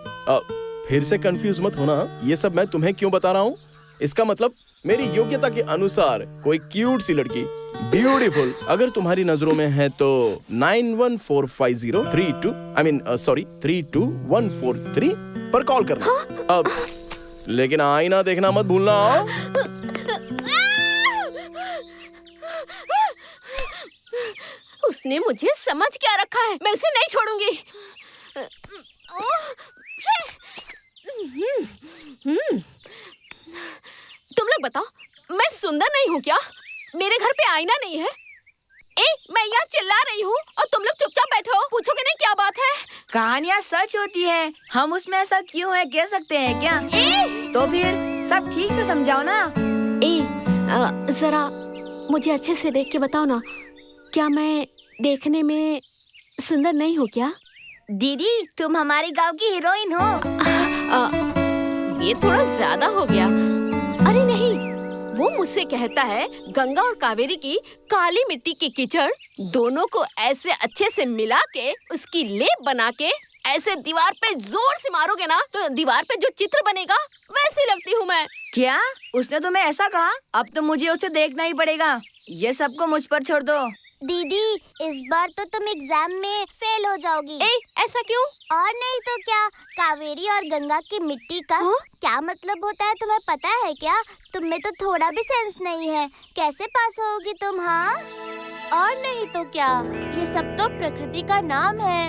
फिर से कंफ्यूज मत होना, ये सब मैं तुम्हें क्यों बता रहा हूँ। इसका मतलब मेरी योग्यता के अनुसार कोई क्यूट सी लड़की, ब्यूटीफुल, अगर तुम्हारी नजरों में है तो 9145032143 पर कॉल करना। अब लेकिन आईना देखना मत भूलना। उसने मुझे समझ क्या रखा है, मैं उसे नहीं छोड़ूंगी। तुम लोग बताओ, हूँ क्या? मेरे घर पे आईना नहीं है? मैं यहाँ चिल्ला रही हूँ और तुम लोग चुपचाप बैठो। पूछोगे नहीं क्या बात है? कहानियाँ सच होती है, हम उसमें ऐसा क्यों है कह सकते हैं क्या? तो फिर सब ठीक से समझाओ ना। जरा मुझे अच्छे से देख के बताओ ना, क्या मैं देखने में सुंदर नहीं हूँ क्या? दीदी तुम हमारे गांव की हीरोइन हो। ये थोड़ा ज्यादा हो गया। अरे नहीं, वो मुझसे कहता है गंगा और कावेरी की काली मिट्टी की कीचड़ दोनों को ऐसे अच्छे से मिला के उसकी लेप बना के ऐसे दीवार पे जोर से मारोगे ना तो दीवार पे जो चित्र बनेगा वैसी लगती हूँ मैं। क्या उसने तुम्हें ऐसा कहा? अब तो मुझे उसे देखना ही पड़ेगा। ये सबको मुझ पर छोड़ दो। दीदी इस बार तो तुम एग्जाम में फेल हो जाओगी। ऐसा क्यों? और नहीं तो क्या, कावेरी और गंगा की मिट्टी का क्या मतलब होता है तुम्हें पता है क्या? तुम में तो थोड़ा भी सेंस नहीं है, कैसे पास होगी तुम? हाँ, और नहीं तो क्या, ये सब तो प्रकृति का नाम है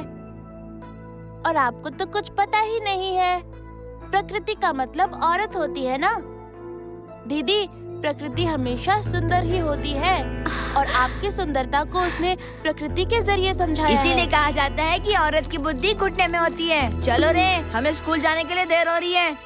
और आपको तो कुछ पता ही नहीं है। प्रकृति का मतलब औरत होती है ना दीदी। प्रकृति हमेशा सुंदर ही होती है और आपकी सुंदरता को उसने प्रकृति के जरिए समझाया। इसीलिए कहा जाता है कि औरत की बुद्धि घुटने में होती है। चलो रे, हमें स्कूल जाने के लिए देर हो रही है।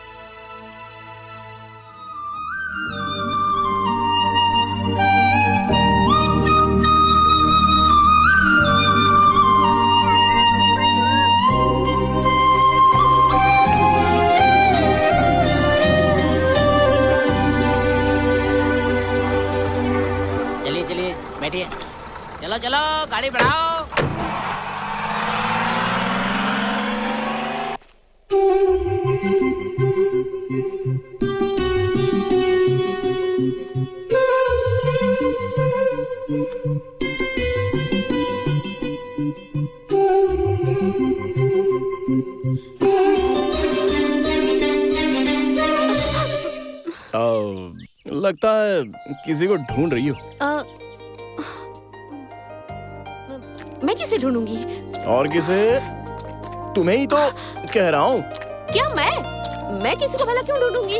बैठिए, चलो चलो गाड़ी बढ़ाओ। लगता है किसी को ढूंढ रही हो। मैं किसे ढूंढूंगी? और किसे? तुम्हें ही तो कह रहा हूँ। क्या मैं किसी को भला क्यों ढूंढूंगी?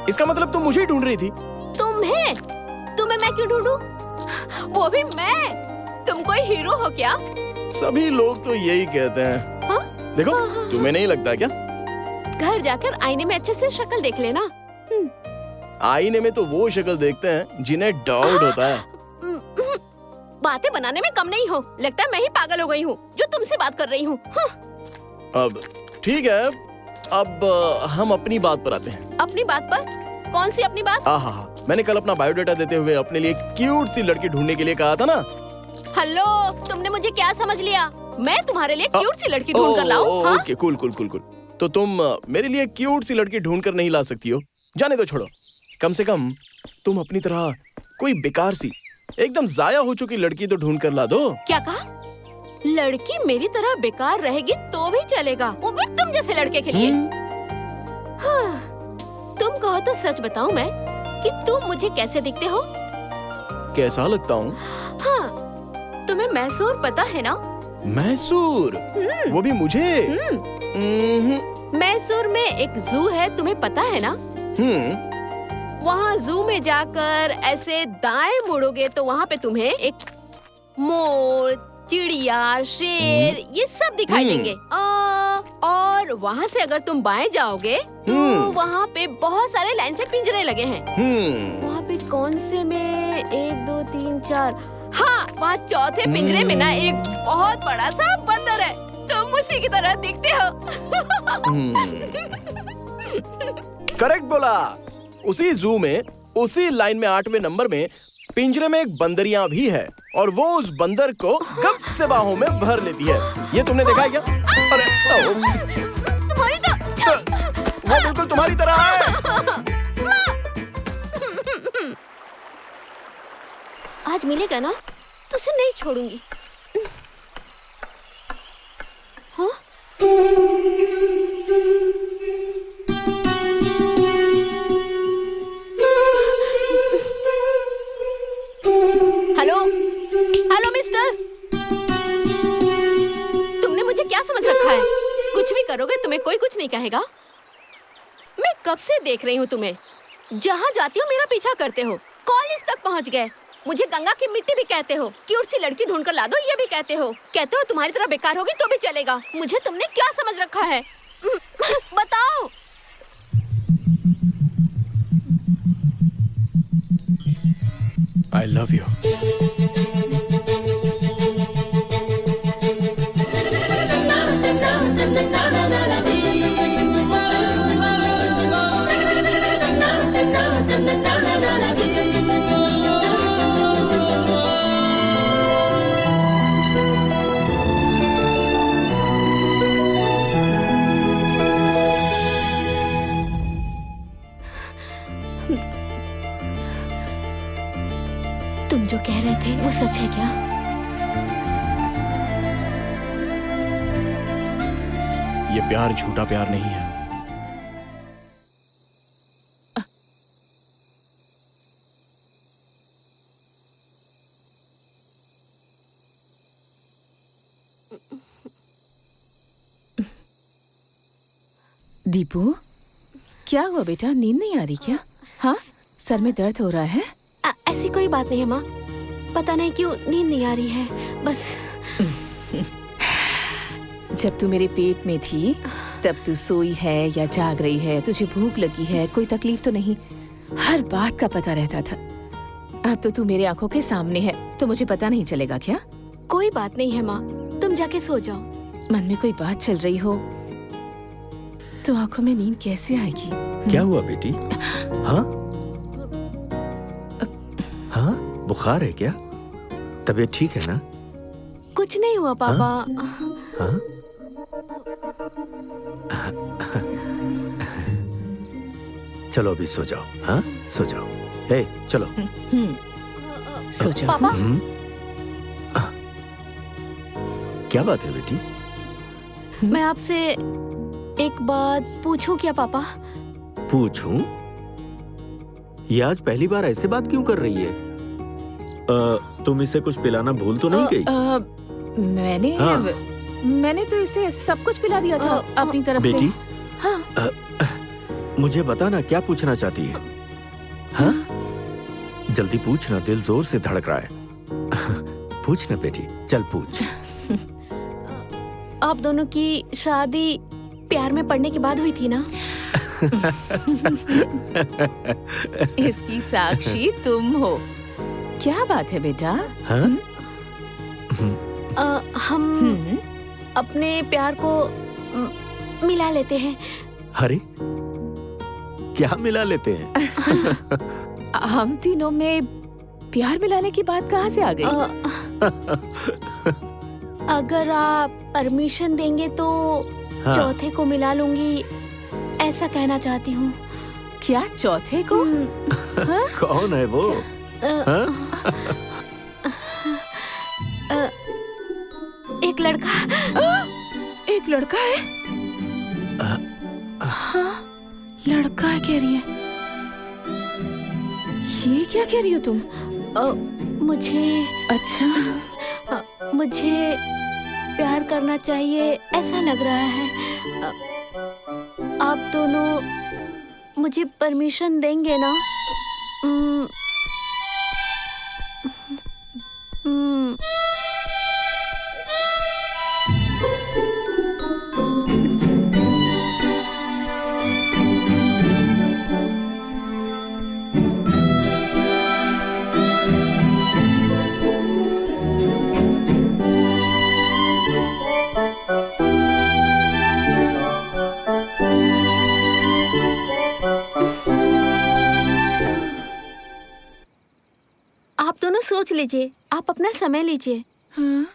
इसका मतलब तुम मुझे ही ढूंढ रही थी। तुम्हें मैं क्यों ढूंढूं? वो भी मैं? तुम कोई हीरो हो क्या? सभी लोग तो यही कहते हैं। हाँ? देखो, तुम्हें नहीं लगता क्या? घर जाकर आईने में अच्छे से शक्ल देख लेना। आईने में तो वो शक्ल देखते हैं जिन्हें डाउट होता है। बातें बनाने में कम नहीं हो। लगता है मैं ही पागल हो गई हूँ जो तुमसे बात कर रही हूँ। अब ठीक है, अब हम अपनी बात पर आते हैं। अपनी बात पर? कौन सी अपनी बात? मैंने कल अपना बायोडाटा देते हुए अपने लिए क्यूट सी लड़की ढूंढने के लिए कहा था ना। हेलो, तुमने मुझे क्या समझ लिया? मैं तुम्हारे लिए क्यूट सी लड़की ढूंढ कर लाऊं? हाँ? Okay, cool. तो तुम मेरे लिए क्यूट सी लड़की ढूंढ कर नहीं ला सकती हो? जाने दो, छोड़ो। कम से कम तुम अपनी तरह कोई बेकार सी एकदम जाया हो चुकी लड़की तो ढूंढ कर ला दो। क्या कहा? लड़की मेरी तरह बेकार रहेगी तो भी चलेगा, वो भी तुम जैसे लड़के के लिए। हाँ, तुम कहो तो सच बताऊं मैं कि तुम मुझे कैसे दिखते हो? कैसा लगता हूँ? हाँ, तुम्हें मैसूर पता है ना? मैसूर? वो भी मुझे? मैसूर में एक जू है, तुम्हें पता है ना? वहाँ जू में जाकर ऐसे दाएं मुड़ोगे तो वहाँ पे तुम्हें एक मोर, चिड़िया, शेर ये सब दिखाई देंगे। और वहाँ से अगर तुम बाएं जाओगे तो वहाँ पे बहुत सारे लाइन से पिंजरे लगे हैं। वहाँ पे कौन से में 1, 2, 3, 4, हाँ, वहाँ चौथे पिंजरे में ना एक बहुत बड़ा सा बंदर है। तुम उसी की तरह दिखते हो। करेक्ट बोला। उसी जू में, उसी लाइन में 8वें नंबर में पिंजरे में एक बंदरियां भी है और वो उस बंदर को गप से बाहों में भर लेती है। ये तुमने देखा है क्या? अरे वो बिल्कुल तुम्हारी तरह है। आज मिलेगा ना तो उसे नहीं छोड़ूंगी। हाँ? हेलो मिस्टर, तुमने मुझे क्या समझ रखा है? कुछ भी करोगे तुम्हें कोई कुछ नहीं कहेगा। मैं कब से देख रही हूँ तुम्हें, जहाँ जाती हो मेरा पीछा करते हो। कॉलेज तक पहुंच गए। मुझे गंगा की मिट्टी भी कहते हो, क्यूट सी लड़की ढूंढ कर ला दो ये भी कहते हो तुम्हारी तरह बेकार होगी तो भी चलेगा। मुझे तुमने क्या समझ रखा है? बताओ। I love you. तुम जो कह रहे थे वो सच है क्या? ये प्यार झूठा प्यार नहीं है। दीपू, क्या हुआ बेटा? नींद नहीं आ रही क्या? हाँ, सर में दर्द हो रहा है? ऐसी कोई बात नहीं है माँ, पता नहीं क्यों नींद नहीं आ रही है बस। जब तू मेरे पेट में थी तब तू सोई है या जाग रही है, तुझे भूख लगी है, कोई तकलीफ तो नहीं, हर बात का पता रहता था। अब तो तू मेरे आंखों के सामने है तो मुझे पता नहीं चलेगा क्या? कोई बात नहीं है माँ, तुम जाके सो जाओ। मन में कोई बात चल रही हो तो आंखों में नींद कैसे आएगी? क्या हुआ बेटी? हाँ हाँ, बुखार है क्या? तबीयत ठीक है ना? कुछ नहीं हुआ पापा। हाँ? चलो अभी सो जाओ। हाँ, सो जाओ। हे, चलो। सो जाओ। पापा, क्या बात है बेटी? मैं आपसे एक बात पूछूं क्या पापा? पूछूं? ये आज पहली बार ऐसे बात क्यों कर रही है? तुम इसे कुछ पिलाना भूल तो नहीं गई? मैंने तो इसे सब कुछ पिला दिया था अपनी तरफ बेटी, से। हाँ? मुझे बता ना, क्या पूछना चाहती है? हाँ? जल्दी पूछना, दिल जोर से धड़क रहा है। पूछ ना बेटी, चल पूछ। आप दोनों की शादी प्यार में पड़ने के बाद हुई थी ना? इसकी साक्षी तुम हो। क्या बात है बेटा? हाँ? हम अपने प्यार को मिला लेते हैं। अरे, क्या मिला लेते हैं? हम तीनों में प्यार मिलाने की बात कहाँ से आ गई? अगर आप परमिशन देंगे तो हाँ। चौथे को मिला लूंगी, ऐसा कहना चाहती हूँ। क्या चौथे को? हाँ? कौन है वो? हाँ? एक लड़का। एक लड़का है? हाँ, लड़का है कह रही है। ये क्या कह रही हो तुम? मुझे प्यार करना चाहिए ऐसा लग रहा है। आप दोनों मुझे परमिशन देंगे ना? आप दोनों सोच लीजिए, आप अपना समय लीजिए। हाँ?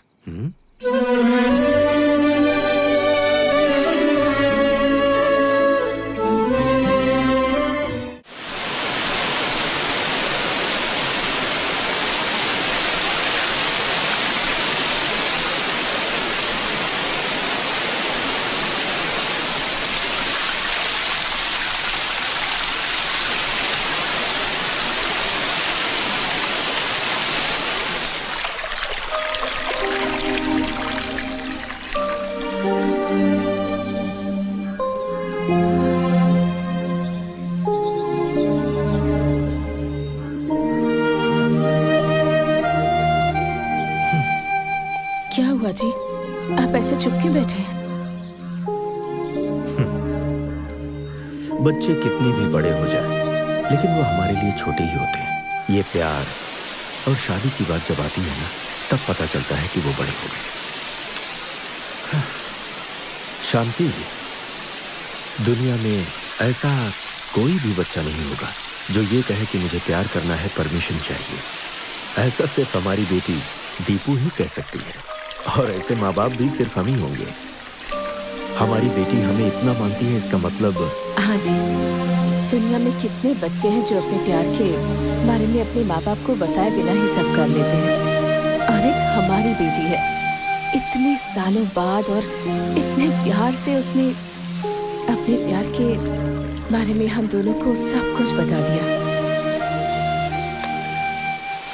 आप ऐसे चुप क्यों बैठे हैं? बच्चे कितने भी बड़े हो जाएं, लेकिन वो हमारे लिए छोटे ही होते हैं। ये प्यार और शादी की बात जब आती है ना, तब पता चलता है कि वो बड़े हो गए। शांति, दुनिया में ऐसा कोई भी बच्चा नहीं होगा जो ये कहे कि मुझे प्यार करना है, परमिशन चाहिए। ऐसा सिर्फ हमारी बेटी दीपू ही कह सकती है, और ऐसे माँ बाप भी सिर्फ हम ही होंगे। हमारी बेटी हमें इतना मानती है, इसका मतलब। हाँ जी, दुनिया में कितने बच्चे हैं जो अपने प्यार के बारे में अपने माँ बाप को बताए बिना ही सब कर लेते हैं, और एक हमारी बेटी है, इतने सालों बाद और इतने प्यार से उसने अपने प्यार के बारे में हम दोनों को सब कुछ बता दिया।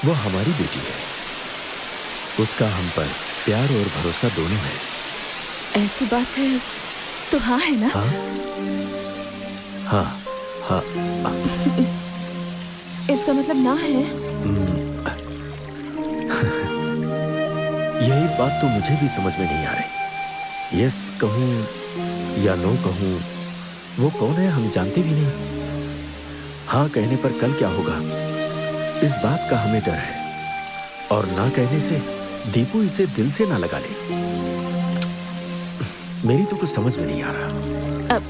वो हमारी बेटी है, उसका हम पर प्यार और भरोसा दोनों है। ऐसी बात है तो हाँ है ना? हाँ, हाँ, हाँ। इसका मतलब ना है? यही बात तो मुझे भी समझ में नहीं आ रही। यस कहूं या नो कहूं, वो कौन है हम जानते भी नहीं। हाँ कहने पर कल क्या होगा, इस बात का हमें डर है, और ना कहने से दीपू इसे दिल से ना लगा ले। मेरी तो कुछ समझ में नहीं आ रहा। अब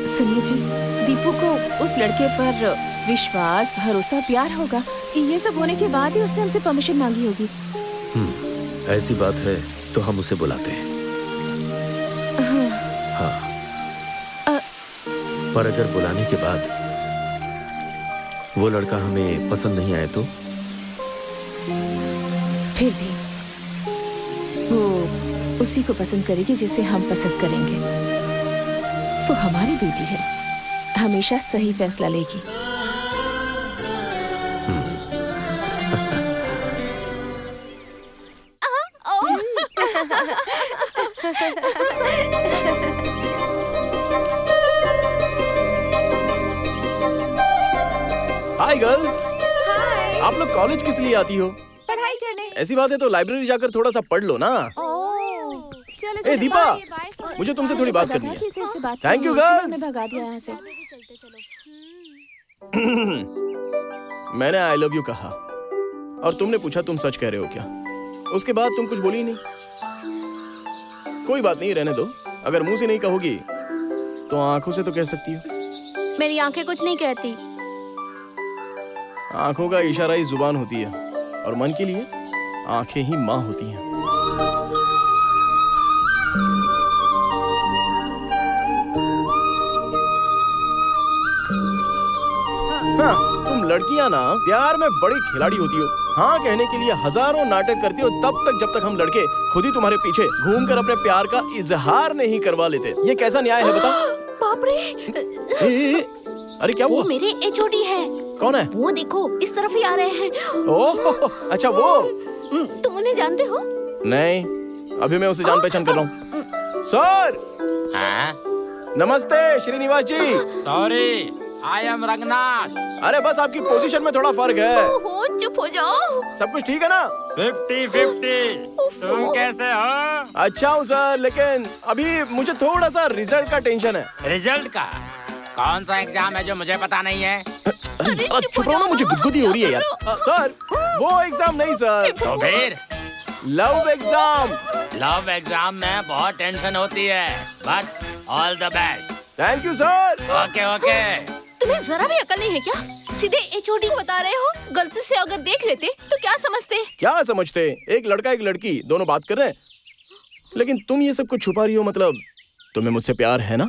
सुनिए जी, दीपू को उस लड़के पर विश्वास, भरोसा, प्यार होगा। ये सब होने के बाद ही उसने हमसे परमिशन मांगी होगी। ऐसी बात है तो हम उसे बुलाते हैं। हाँ। पर अगर बुलाने के बाद वो लड़का हमें पसंद नहीं आए तो? फिर भी वो उसी को पसंद करेगी जिसे हम पसंद करेंगे। वो हमारी बेटी है, हमेशा सही फैसला लेगी। Hi girls. आप लोग कॉलेज किस लिए आती हो? पढ़ाई करने। ऐसी बात है तो लाइब्रेरी जाकर थोड़ा सा पढ़ लो ना। चलो ए दीपा, मुझे तुमसे थोड़ी बात करनी है। Thank you girls. भगा दिया यहाँ से। मैंने आई लव यू कहा और तुमने पूछा तुम सच कह रहे हो क्या? उसके बाद तुम कुछ बोली नहीं। कोई बात नहीं, रहने दो। अगर मुंह से नहीं कहोगी तो आंखों से तो कह सकती हो। मेरी आंखें कुछ नहीं कहती। आंखों का इशारा ही जुबान होती है, और मन के लिए आंखें ही माँ होती हैं। हाँ, तुम लड़कियां ना प्यार में बड़ी खिलाड़ी होती हो। हाँ कहने के लिए हजारों नाटक करती हो, तब तक जब तक हम लड़के खुद ही तुम्हारे पीछे घूमकर अपने प्यार का इजहार नहीं करवा लेते। ये कैसा न्याय है बताओ? बाप रे! अरे क्या हुआ? वो मेरे एचओडी है। कौन है? वो देखो, इस तरफ ही आ रहे हैं। ओह, अच्छा वो। तुम उन्हें जानते हो? नहीं, अभी मैं उसे जान पहचान कर रहा हूँ। सर। नमस्ते Srinivas ji. Sorry, I am Ranganath. अरे बस आपकी पोजीशन में थोड़ा फर्क है। ओहो, चुप हो जाओ। सब कुछ ठीक है ना? 50-50। तुम कैसे हो? अच्छा हूँ सर, लेकिन अभी मुझे थोड़ा सा रिजल्ट का टेंशन है। रिजल्ट का? कौन सा एग्जाम है जो मुझे पता नहीं है? चुप रहो ना, मुझे गुदगुदी हो रही है यार। सर, वो एग्जाम नहीं सर। तो फिर? Love exam. लव एग्जाम में बहुत टेंशन होती है, but all the best. Thank you sir. Okay okay. तुम्हें जरा भी अकल नहीं है क्या? सीधे एचओडी को बता रहे हो। गलती से अगर देख लेते तो क्या समझते? क्या समझते? एक लड़का एक लड़की दोनों बात कर रहे हैं, लेकिन तुम ये सब कुछ छुपा रही हो। मतलब तुम्हें मुझसे प्यार है ना?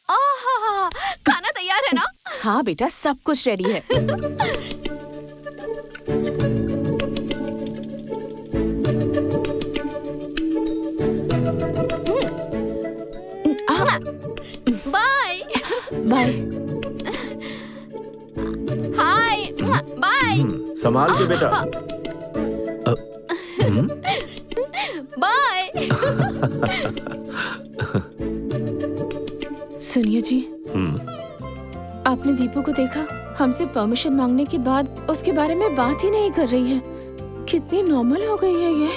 आहा, खाना तैयार है ना? हाँ बेटा, सब कुछ रेडी है। बाय। बाय। हाय। बाय। संभाल के बेटा। बाय। सुनिए जी, आपने दीपू को देखा? हमसे परमिशन मांगने के बाद उसके बारे में बात ही नहीं कर रही है। कितनी नॉर्मल हो गई है ये।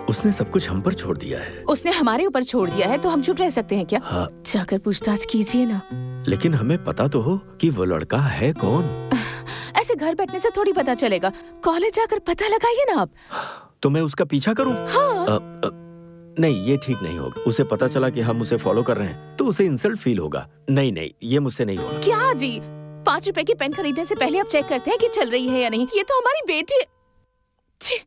उसने सब कुछ हम पर छोड़ दिया है। उसने हमारे ऊपर छोड़ दिया है तो हम चुप रह सकते हैं क्या? हाँ। जाकर पूछताछ कीजिए ना। लेकिन हमें पता तो हो कि वो लड़का है कौन। ऐसे घर बैठने से थोड़ी पता चलेगा। कॉलेज जाकर पता लगाइए ना आप। तो मैं उसका पीछा करूं? हाँ। नहीं, ये ठीक नहीं होगा। उसे पता चला कि हम उसे फॉलो कर रहे हैं तो उसे इंसल्ट फील होगा। नहीं नहीं, ये मुझसे नहीं होगा। क्या जी? 5 रुपए की पेन खरीदने से पहले आप चेक करते हैं कि चल रही है या नहीं। ये तो हमारी बेटी है। छी,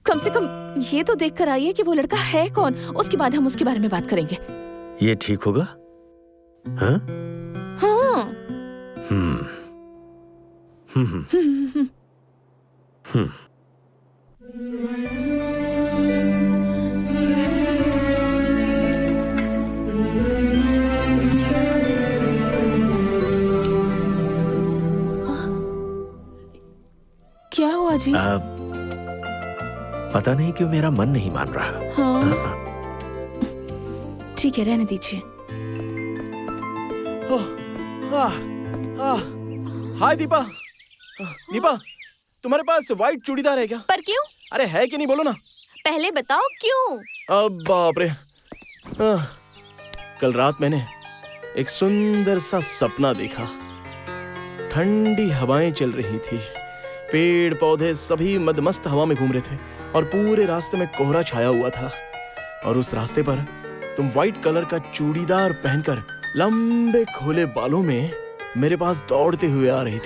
कम से कम ये तो देख कर आइए कि वो लड़का है कौन। उसके बाद हम उसके बारे में बात करेंगे। ये ठीक होगा? हाँ? हाँ। क्या हुआ जी? पता नहीं क्यों मेरा मन नहीं मान रहा। हाँ। ठीक है, रहने दीजिए। हाय दीपा। दीपा, तुम्हारे पास व्हाइट चूड़ीदार है क्या? पर क्यों? अरे है कि नहीं, बोलो ना। पहले बताओ क्यों? अब बाप रे। कल रात मैंने एक सुंदर सा सपना देखा। ठंडी हवाएं चल रही थी, पेड़ पौधे सभी मदमस्त हवा में घूम रहे थे और पूरे रास्ते में कोहरा छाया हुआ था। और उस रास्ते पर तुम व्हाइट कलर का चूड़ीदार पहनकर लंबे खोले बालों में मेरे पास दौड़ते हुए आ रही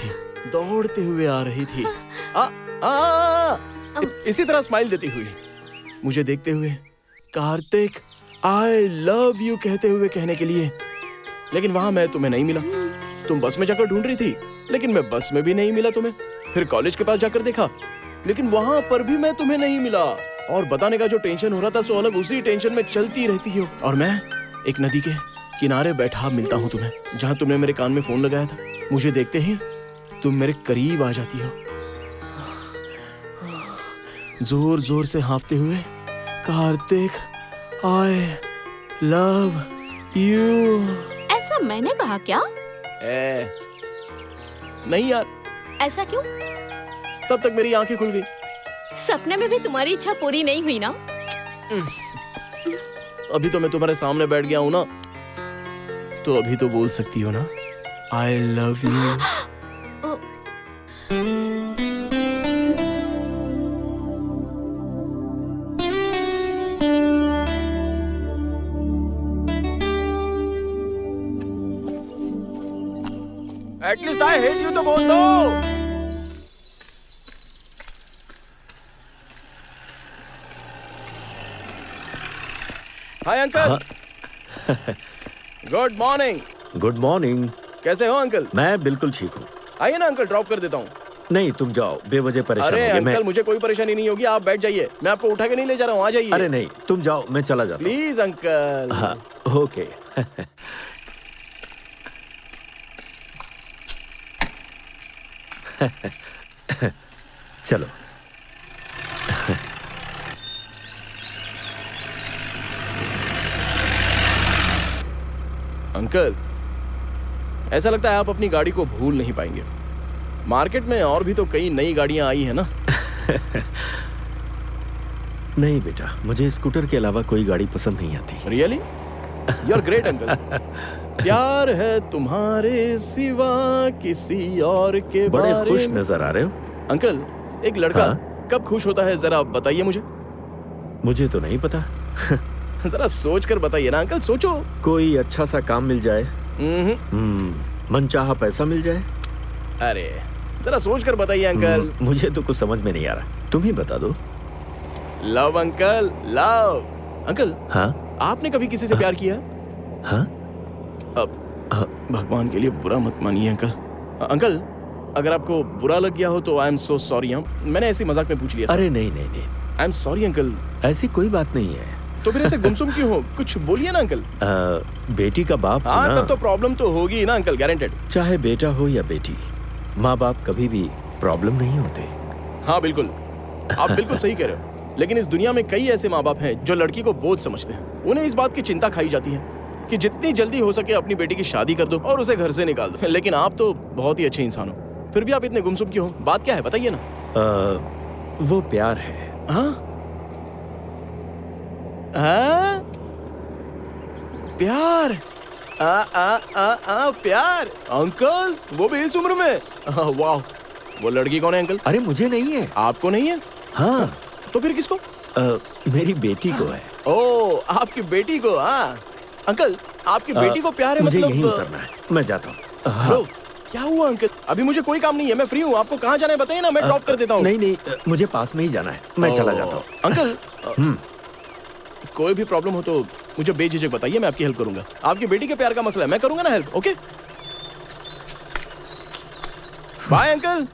थी। इसी तरह स्माइल देती हुई मुझे देखते हुए कार्तिक आई लव यू कहते हुए कहने के लिए। लेकिन वहां मैं तुम्हें नहीं मिला। तुम बस में जाकर ढूंढ रही थी, लेकिन मैं बस में भी नहीं मिला तुम्हें। फिर कॉलेज के पास जाकर देखा, लेकिन वहां पर भी मैं तुम्हें नहीं मिला। और बताने का जो टेंशन हो रहा था सो अलग उसी टेंशन में चलती रहती हो। और मैं एक नदी के किनारे बैठा मिलता हूँ तुम्हें, जहाँ तुमने मेरे कान में फोन लगाया था। मुझे देखते ही तुम मेरे करीब आ जाती हो, जोर जोर से हाँफते हुए, कार्तिक आई लव यू। ऐसा मैंने कहा क्या? नहीं यार। ऐसा क्यों? तब तक मेरी आंखें खुल गई। सपने में भी तुम्हारी इच्छा पूरी नहीं हुई ना? अभी तो मैं तुम्हारे सामने बैठ गया हूं ना, तो अभी तो बोल सकती हो ना, I love you. At least I hate you तो बोल दो। Hi uncle. Good morning. Good morning. कैसे हो अंकल? मैं बिल्कुल ठीक हूँ। आइए ना अंकल, ड्रॉप कर देता हूँ। नहीं, तुम जाओ, बेवजह परेशान अरे होगे। अंकल मुझे कोई परेशानी नहीं होगी, आप बैठ जाइए, मैं आपको उठा के नहीं ले जा रहा हूँ, आ जाइए। अरे नहीं, तुम जाओ, मैं चला जाता हूँ। Please uncle. हाँ, ओके। चलो। अंकल, ऐसा लगता है आप अपनी गाड़ी को भूल नहीं पाएंगे। मार्केट में और भी तो कई नई गाड़ियां आई है ना। नहीं बेटा, मुझे स्कूटर के अलावा कोई गाड़ी पसंद नहीं आती। Really? You are great uncle. प्यार है तुम्हारे सिवा किसी और के बड़े बारे खुश में। नजर आ रहे हो। अंकल, एक लड़का कब खुश होता है जरा बताइए मुझे। मुझे तो नहीं पता। जरा सोच कर बताइए ना अंकल, सोचो। कोई अच्छा सा काम मिल जाए, मनचाहा पैसा मिल जाए। अरे जरा सोच कर बताइए अंकल। मुझे तो कुछ समझ में नहीं आ रहा, तुम ही बता दो। Love uncle, love. अंकल, हाँ? आपने कभी किसी से प्यार किया? हाँ? अब भगवान के लिए बुरा मत मानिए अंकल। अंकल, अगर आपको बुरा लग गया हो तो आई एम सो सॉरी। मैंने ऐसी मजाक में पूछ लिया था। अरे नहीं नहीं नहीं, आई एम सॉरी अंकल। ऐसी कोई बात नहीं है। तो फिर ऐसे गुमसुम क्यों हो? कुछ बोलिए ना अंकल। बेटी का बाप हाँ ना, तब तो प्रॉब्लम तो होगी ना अंकल, गारंटेड। चाहे बेटा हो या बेटी, माँ बाप कभी भी प्रॉब्लम नहीं होते। हाँ बिल्कुल, आप बिल्कुल सही कह रहे हो। लेकिन इस दुनिया में कई ऐसे माँ बाप हैं जो लड़की को बोझ समझते हैं। उन्हें इस बात की चिंता खाई जाती है कि जितनी जल्दी हो सके अपनी बेटी की शादी कर दो और उसे घर से निकाल दो। लेकिन आप तो बहुत ही अच्छे इंसान हो, फिर भी आप इतने गुमसुम क्यों हो? बात क्या है बताइए ना। वो प्यार है। हाँ? हाँ? प्यार? प्यार? अंकल, वो भी इस उम्र में? वाह, वो लड़की कौन है अंकल? अरे मुझे नहीं है। आपको नहीं है? हाँ। तो फिर किसको? मेरी बेटी को है। ओ, आपकी बेटी को? हाँ अंकल, आपकी बेटी को प्यार है मुझे मतलब? यहीं उतरना है, मैं जाता हूँ। हेलो, क्या हुआ अंकल? अभी मुझे कोई काम नहीं है, मैं फ्री हूँ। आपको कहाँ जाना है बताइए ना, मैं ड्रॉप कर देता हूँ। नहीं नहीं, मुझे पास में ही जाना है, मैं चला जाता हूँ। अंकल, कोई भी प्रॉब्लम हो तो मुझे बेझिझक बताइए, मैं आपकी हेल्प करूंगा। आपकी बेटी के प्यार का मसला है, मैं करूंगा ना help. Okay, bye uncle.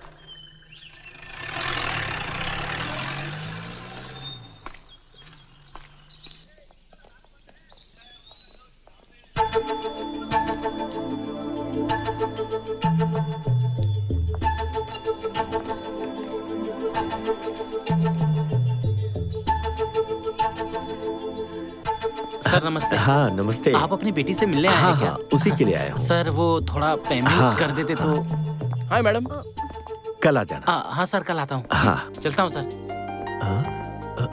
Sir नमस्ते। हाँ नमस्ते। आप अपनी बेटी से मिलने आए हैं क्या? हाँ, उसी के लिए आया हूँ। सर वो थोड़ा पेमेंट हाँ, कर देते तो। Hi madam. कल आ जाना। हाँ सर, कल आता हूँ। हाँ चलता हूँ सर।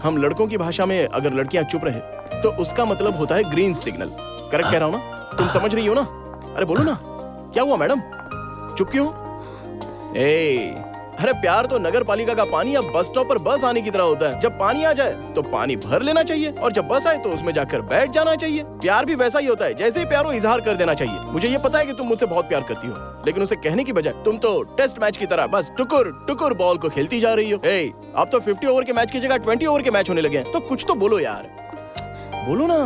हम लड़कों की भाषा में अगर लड़कियां चुप रहे तो उसका मतलब होता है ग्रीन सिग्नल। करेक्ट कह रहा हूँ ना? तुम समझ रही हो ना? अरे बोलो ना, क्या हुआ मैडम, चुप क्यों? अरे प्यार तो नगर पालिका का पानी या बस स्टॉप पर बस आने की तरह होता है। जब पानी आ जाए तो पानी भर लेना चाहिए और जब बस आए तो उसमें जाकर बैठ जाना चाहिए। प्यार भी वैसा ही होता है, जैसे ही प्यार हो इजहार कर देना चाहिए। मुझे ये पता है कि तुम मुझसे बहुत प्यार करती हो, लेकिन उसे कहने की बजाय तुम तो टेस्ट मैच की तरह बस टुकुर टुकुर बॉल को खेलती जा रही हो। अब तो 50 ओवर के मैच की जगह 20 ओवर के मैच होने लगे हैं, तो कुछ तो बोलो यार, बोलो ना,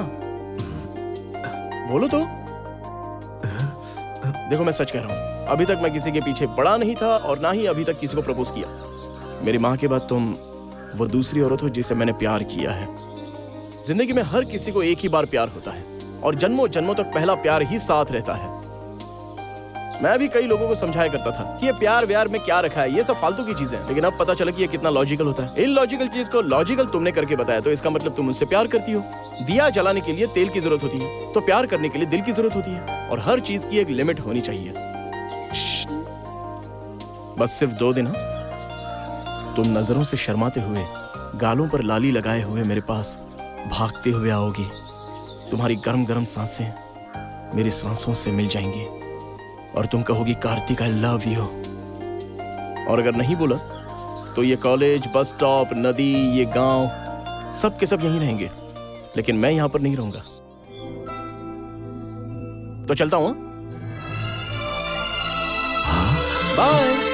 बोलो तो। देखो मैं सच कह रहा हूँ, अभी तक मैं किसी के पीछे पड़ा नहीं था और ना ही अभी तक किसी को प्रपोज किया। मेरी माँ के बाद तुम वो दूसरी औरत हो जिससे मैंने प्यार किया है। जिंदगी में हर किसी को एक ही बार प्यार होता है और जन्मों जन्मों तक पहला प्यार ही साथ रहता है। मैं भी कई लोगों को समझाया करता था कि ये प्यार व्यार में क्या रखा है, ये सब फालतू की चीजें, लेकिन अब पता चला कि ये कितना लॉजिकल होता है। इलॉजिकल चीज को लॉजिकल तुमने करके बताया, तो इसका मतलब तुम मुझसे प्यार करती हो। दिया जलाने के लिए तेल की जरूरत होती है, तो प्यार करने के लिए दिल की जरूरत होती है, और हर चीज की एक लिमिट होनी चाहिए। बस सिर्फ 2 दिन तुम नजरों से शर्माते हुए, गालों पर लाली लगाए हुए मेरे पास भागते हुए आओगी। तुम्हारी गर्म गर्म सांसें मेरी सांसों से मिल जाएंगी और तुम कहोगी कार्तिक आई लव यू। और अगर नहीं बोला तो ये कॉलेज, बस स्टॉप, नदी, ये गांव, सब के सब यहीं रहेंगे, लेकिन मैं यहां पर नहीं रहूंगा। तो चलता हूं। बाय।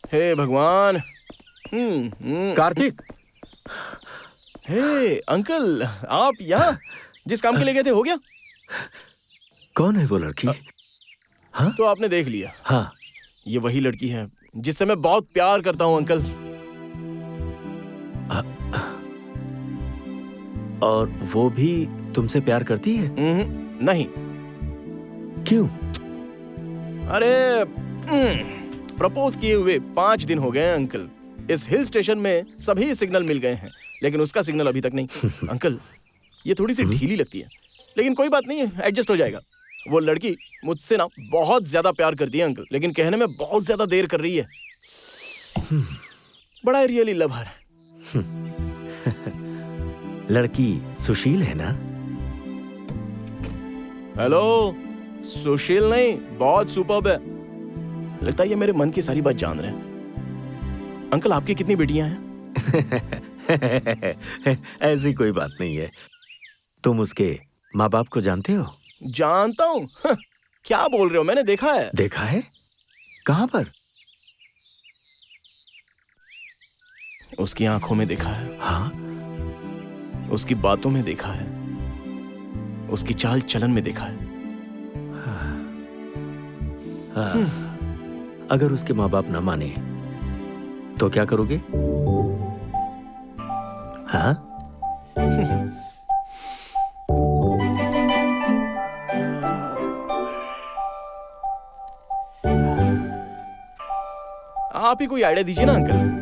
हे भगवान। कार्तिक। हे अंकल, आप यहाँ जिस काम के लिए गए थे हो गया? कौन है वो लड़की? हाँ? तो आपने देख लिया। हाँ, ये वही लड़की है जिससे मैं बहुत प्यार करता हूँ अंकल। और वो भी तुमसे प्यार करती है? नहीं। क्यों? अरे प्रपोज किए हुए 5 दिन हो गए हैं अंकल। इस हिल स्टेशन में सभी सिग्नल मिल गए हैं, लेकिन उसका सिग्नल अभी तक नहीं। अंकल, ये थोड़ी सी ढीली लगती है, लेकिन कोई बात नहीं है, एडजस्ट हो जाएगा। वो लड़की मुझसे ना बहुत ज्यादा प्यार करती है अंकल, लेकिन कहने में बहुत ज्यादा देर कर रही है। बड़ा रियली लव हर। लड़की सुशील है ना? हेलो, सुशील नहीं, बहुत सुपर्ब है। लगता है ये मेरे मन की सारी बात जान रहे हैं। अंकल, आपकी कितनी बेटियां हैं? ऐसी कोई बात नहीं है। तुम उसके माँ बाप को जानते हो? जानता हूँ। क्या बोल रहे हो, मैंने देखा है। देखा है? कहाँ पर? उसकी आंखों में देखा है। हाँ? उसकी बातों में देखा है, उसकी चाल चलन में देखा है। अगर उसके माँ बाप न माने तो क्या करोगे? हाँ? आप ही कोई आइडिया दीजिए ना अंकल।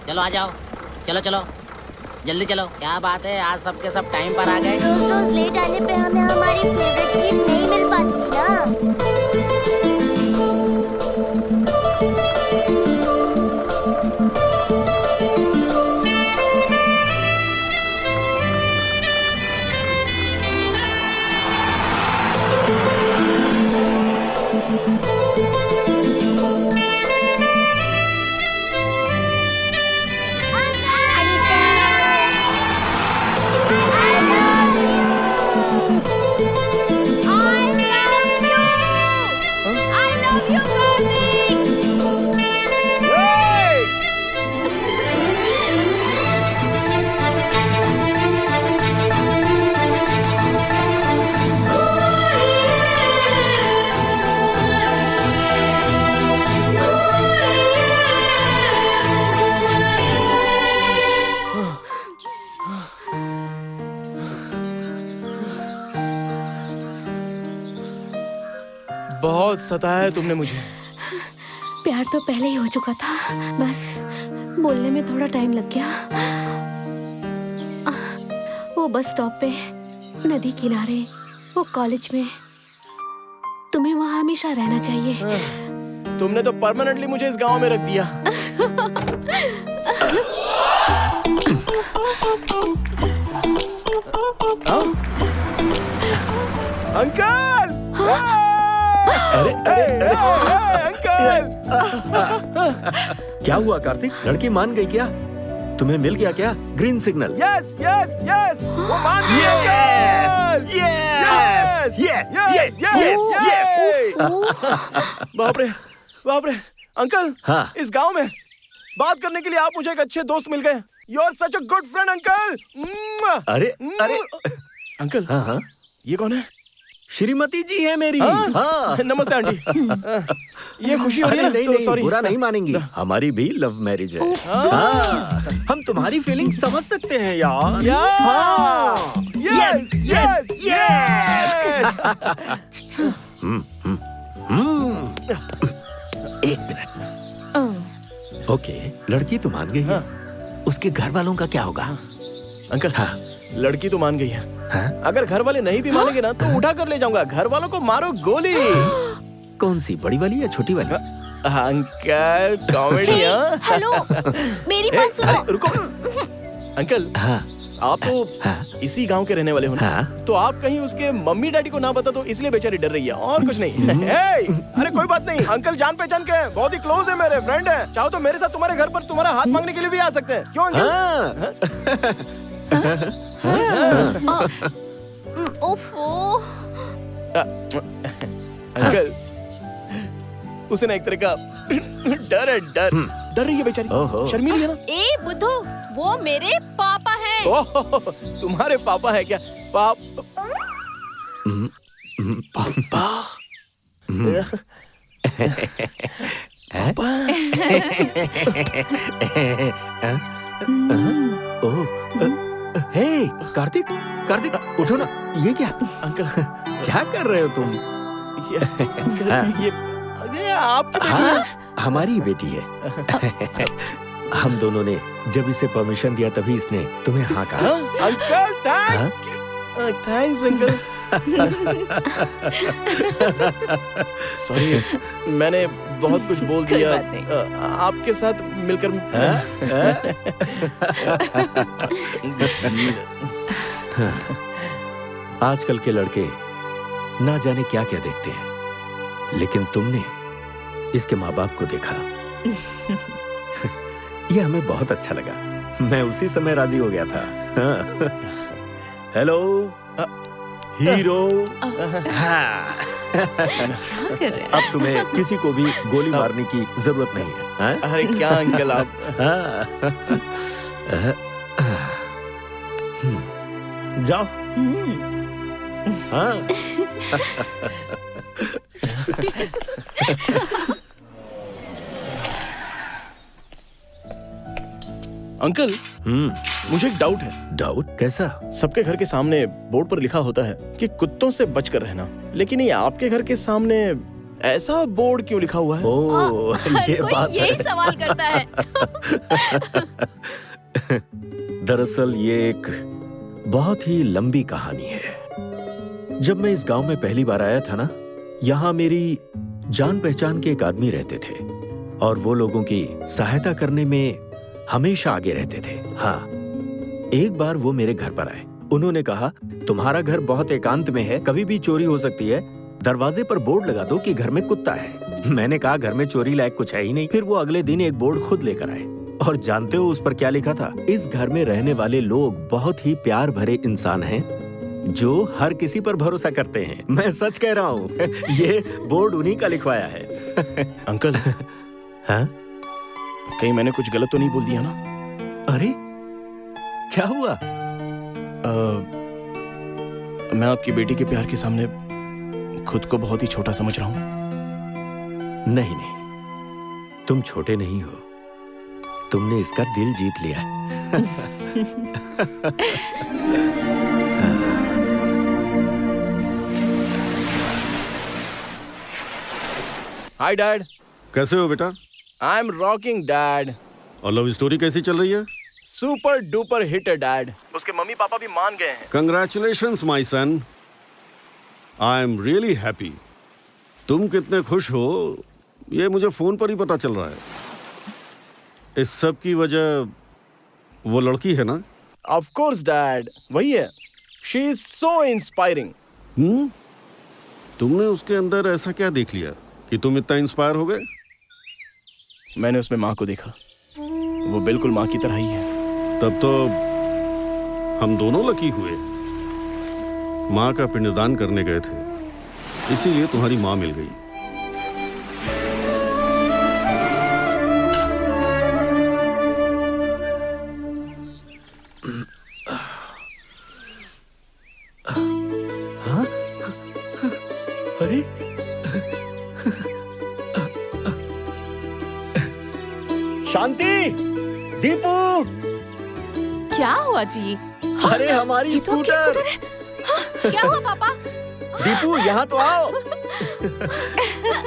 चलो आ जाओ, चलो चलो जल्दी चलो। क्या बात है, आज सबके सब टाइम पर आ गए। रोज रोज लेट आने पे हमें हमारी फेवरेट सीट नहीं मिल पाती ना। बहुत सताया है तुमने मुझे। प्यार तो पहले ही हो चुका था, बस बोलने में थोड़ा टाइम लग गया। वो बस स्टॉप पे, नदी किनारे, वो कॉलेज में, तुम्हें वहाँ हमेशा रहना चाहिए। तुमने तो परमानेंटली मुझे इस गांव में रख दिया। अंकल! अरे अंकल! क्या हुआ कार्तिक? लड़की मान गई क्या? तुम्हें मिल गया क्या green signal? Yes yes yes, वो मान गई uncle! Yes yes yes yes! बाप रे बाप रे अंकल! हाँ। इस गांव में बात करने के लिए आप मुझे एक अच्छे दोस्त मिल गए। You are such a good friend uncle. अरे अरे अंकल, हाँ हाँ, ये कौन है? श्रीमती जी है मेरी। हाँ? हाँ। नमस्ते आंटी। ये खुशी हो रही है ना? नहीं तो नहीं, सॉरी। बुरा नहीं मानेंगी, हमारी भी लव मैरिज है। हाँ, हम तुम्हारी फीलिंग समझ सकते हैं यार। Yes yes yes! एक मिनट। ओके, लड़की तो मान गई है, उसके घर वालों का क्या होगा? अंकल, हाँ, लड़की तो मान गई है। हाँ? अगर घर वाले नहीं भी मानेंगे ना, तो उठा कर ले जाऊंगा। घर वालों को मारो गोली। कौन सी, बड़ी वाली या छोटी वाली? Uncle comedy. हेलो, मेरी बात सुनो। रुको अंकल, हाँ, आप तो हाँ, इसी गांव के रहने वाले हो ना? हाँ। तो आप कहीं उसके मम्मी डैडी को ना बता तो इसलिए बेचारी डर रही है, और कुछ नहीं। अरे कोई बात नहीं, अंकल जान पहचान के हैं, बहुत ही क्लोज है, मेरे फ्रेंड है। चाहो तो मेरे साथ तुम्हारे घर पर तुम्हारा हाथ मांगने के लिए भी आ सकते हैं। क्यों अंकल? ओफो। अंकल, उसे ना एक तरह का डर है, डर रही है बेचारी, शर्मीली है ना। ए बुद्धू, वो मेरे पापा हैं। ओह, तुम्हारे पापा है क्या? पापा? ओह, हे कार्तिक, कार्तिक उठो ना। ये क्या अंकल, क्या कर रहे हो तुम? ये आपकी बेटी है? हमारी बेटी है। हम दोनों ने जब इसे परमिशन दिया तभी इसने तुम्हें हाँ कहा। Uncle thanks uncle. सॉरी, मैंने बहुत कुछ बोल दिया। आपके साथ मिलकर आजकल के लड़के ना जाने क्या क्या देखते हैं, लेकिन तुमने इसके माँ बाप को देखा, ये हमें बहुत अच्छा लगा। मैं उसी समय राजी हो गया था। हाँ। Hello hero. हाँ। क्या कर रहे हैं? अब तुम्हें किसी को भी गोली मारने की जरूरत नहीं है। हाँ? अरे क्या अंकल आप। जाओ। हाँ। अंकल मुझे एक डाउट है। डाउट? कैसा? सबके घर के सामने बोर्ड पर लिखा होता है कि कुत्तों से बचकर रहना, लेकिन ये आपके घर के सामने ऐसा बोर्ड क्यों लिखा हुआ है? ओ, हर ये कोई बात यही है। सवाल करता है। दरअसल ये एक बहुत ही लंबी कहानी है। जब मैं इस गांव में पहली बार आया था ना, यहाँ मेरी जान पहचान के एक आदमी रहते थे और वो लोगों की सहायता करने में हमेशा आगे रहते थे। हाँ, एक बार वो मेरे घर पर आए। उन्होंने कहा, तुम्हारा घर बहुत एकांत में है, कभी भी चोरी हो सकती है, दरवाजे पर बोर्ड लगा दो कि घर में कुत्ता है। मैंने कहा घर में चोरी लायक कुछ है ही नहीं। फिर वो अगले दिन एक बोर्ड खुद लेकर आए और जानते हो उस पर क्या लिखा था? इस घर में रहने वाले लोग बहुत ही प्यार भरे इंसान हैं जो हर किसी पर भरोसा करते हैं। मैं सच कह रहा हूँ। ये बोर्ड उन्हीं का लिखवाया है। अंकल, हाँ? कहीं मैंने कुछ गलत तो नहीं बोल दिया ना? अरे क्या हुआ? मैं आपकी बेटी के प्यार के सामने खुद को बहुत ही छोटा समझ रहा हूँ। नहीं नहीं, तुम छोटे नहीं हो, तुमने इसका दिल जीत लिया। Hi dad. कैसे हो बेटा? I am rocking dad. और लव स्टोरी कैसी चल रही है? सुपर डुपर हिट है डैड। उसके मम्मी पापा भी मान गए हैं। Congratulations my son. I am really happy. तुम कितने खुश हो ये मुझे फोन पर ही पता चल रहा है। इस सब की वजह वो लड़की है ना? ऑफ कोर्स डैड, वही है। She is so inspiring. तुमने उसके अंदर ऐसा क्या देख लिया कि तुम इतना इंस्पायर हो गए? मैंने उसमें माँ को देखा, वो बिल्कुल माँ की तरह ही है। तब तो हम दोनों लकी हुए। माँ का पिंडदान करने गए थे, इसीलिए तुम्हारी माँ मिल गई। हाँ? अरे शांति, दीपू, क्या हुआ जी? अरे हमारी ये तो आपकी स्कूटर। स्कूटर है। हाँ, क्या हुआ पापा? दीपू यहाँ तो आओ।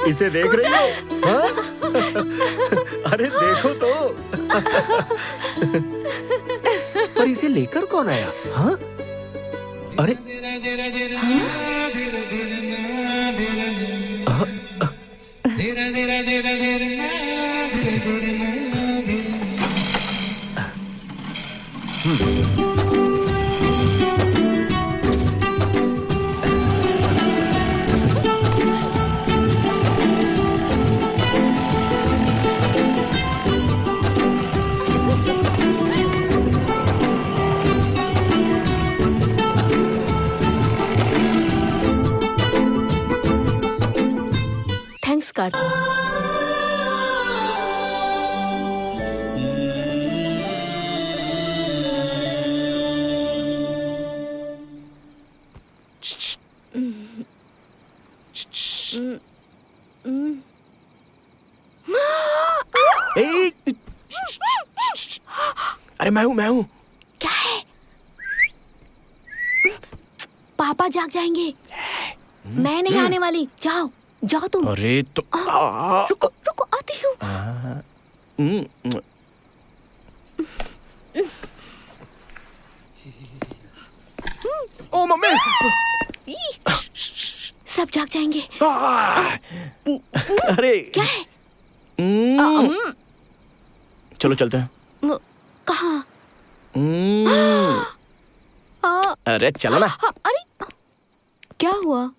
इसे देख रही हो? हाँ? अरे देखो तो। पर इसे लेकर कौन आया? हाँ? अरे थैंक्स कार्ड। अरे मैं हूँ। क्या है? पापा जाग जाएंगे। मैं नहीं आने वाली। जाओ जाओ तुम। अरे तो रुको रुको, आती हूँ। ओ मम्मी। सब जाग जाएंगे। अरे क्या है? चलो चलते हैं। कहाँ? अरे चलो ना। अरे क्या हुआ?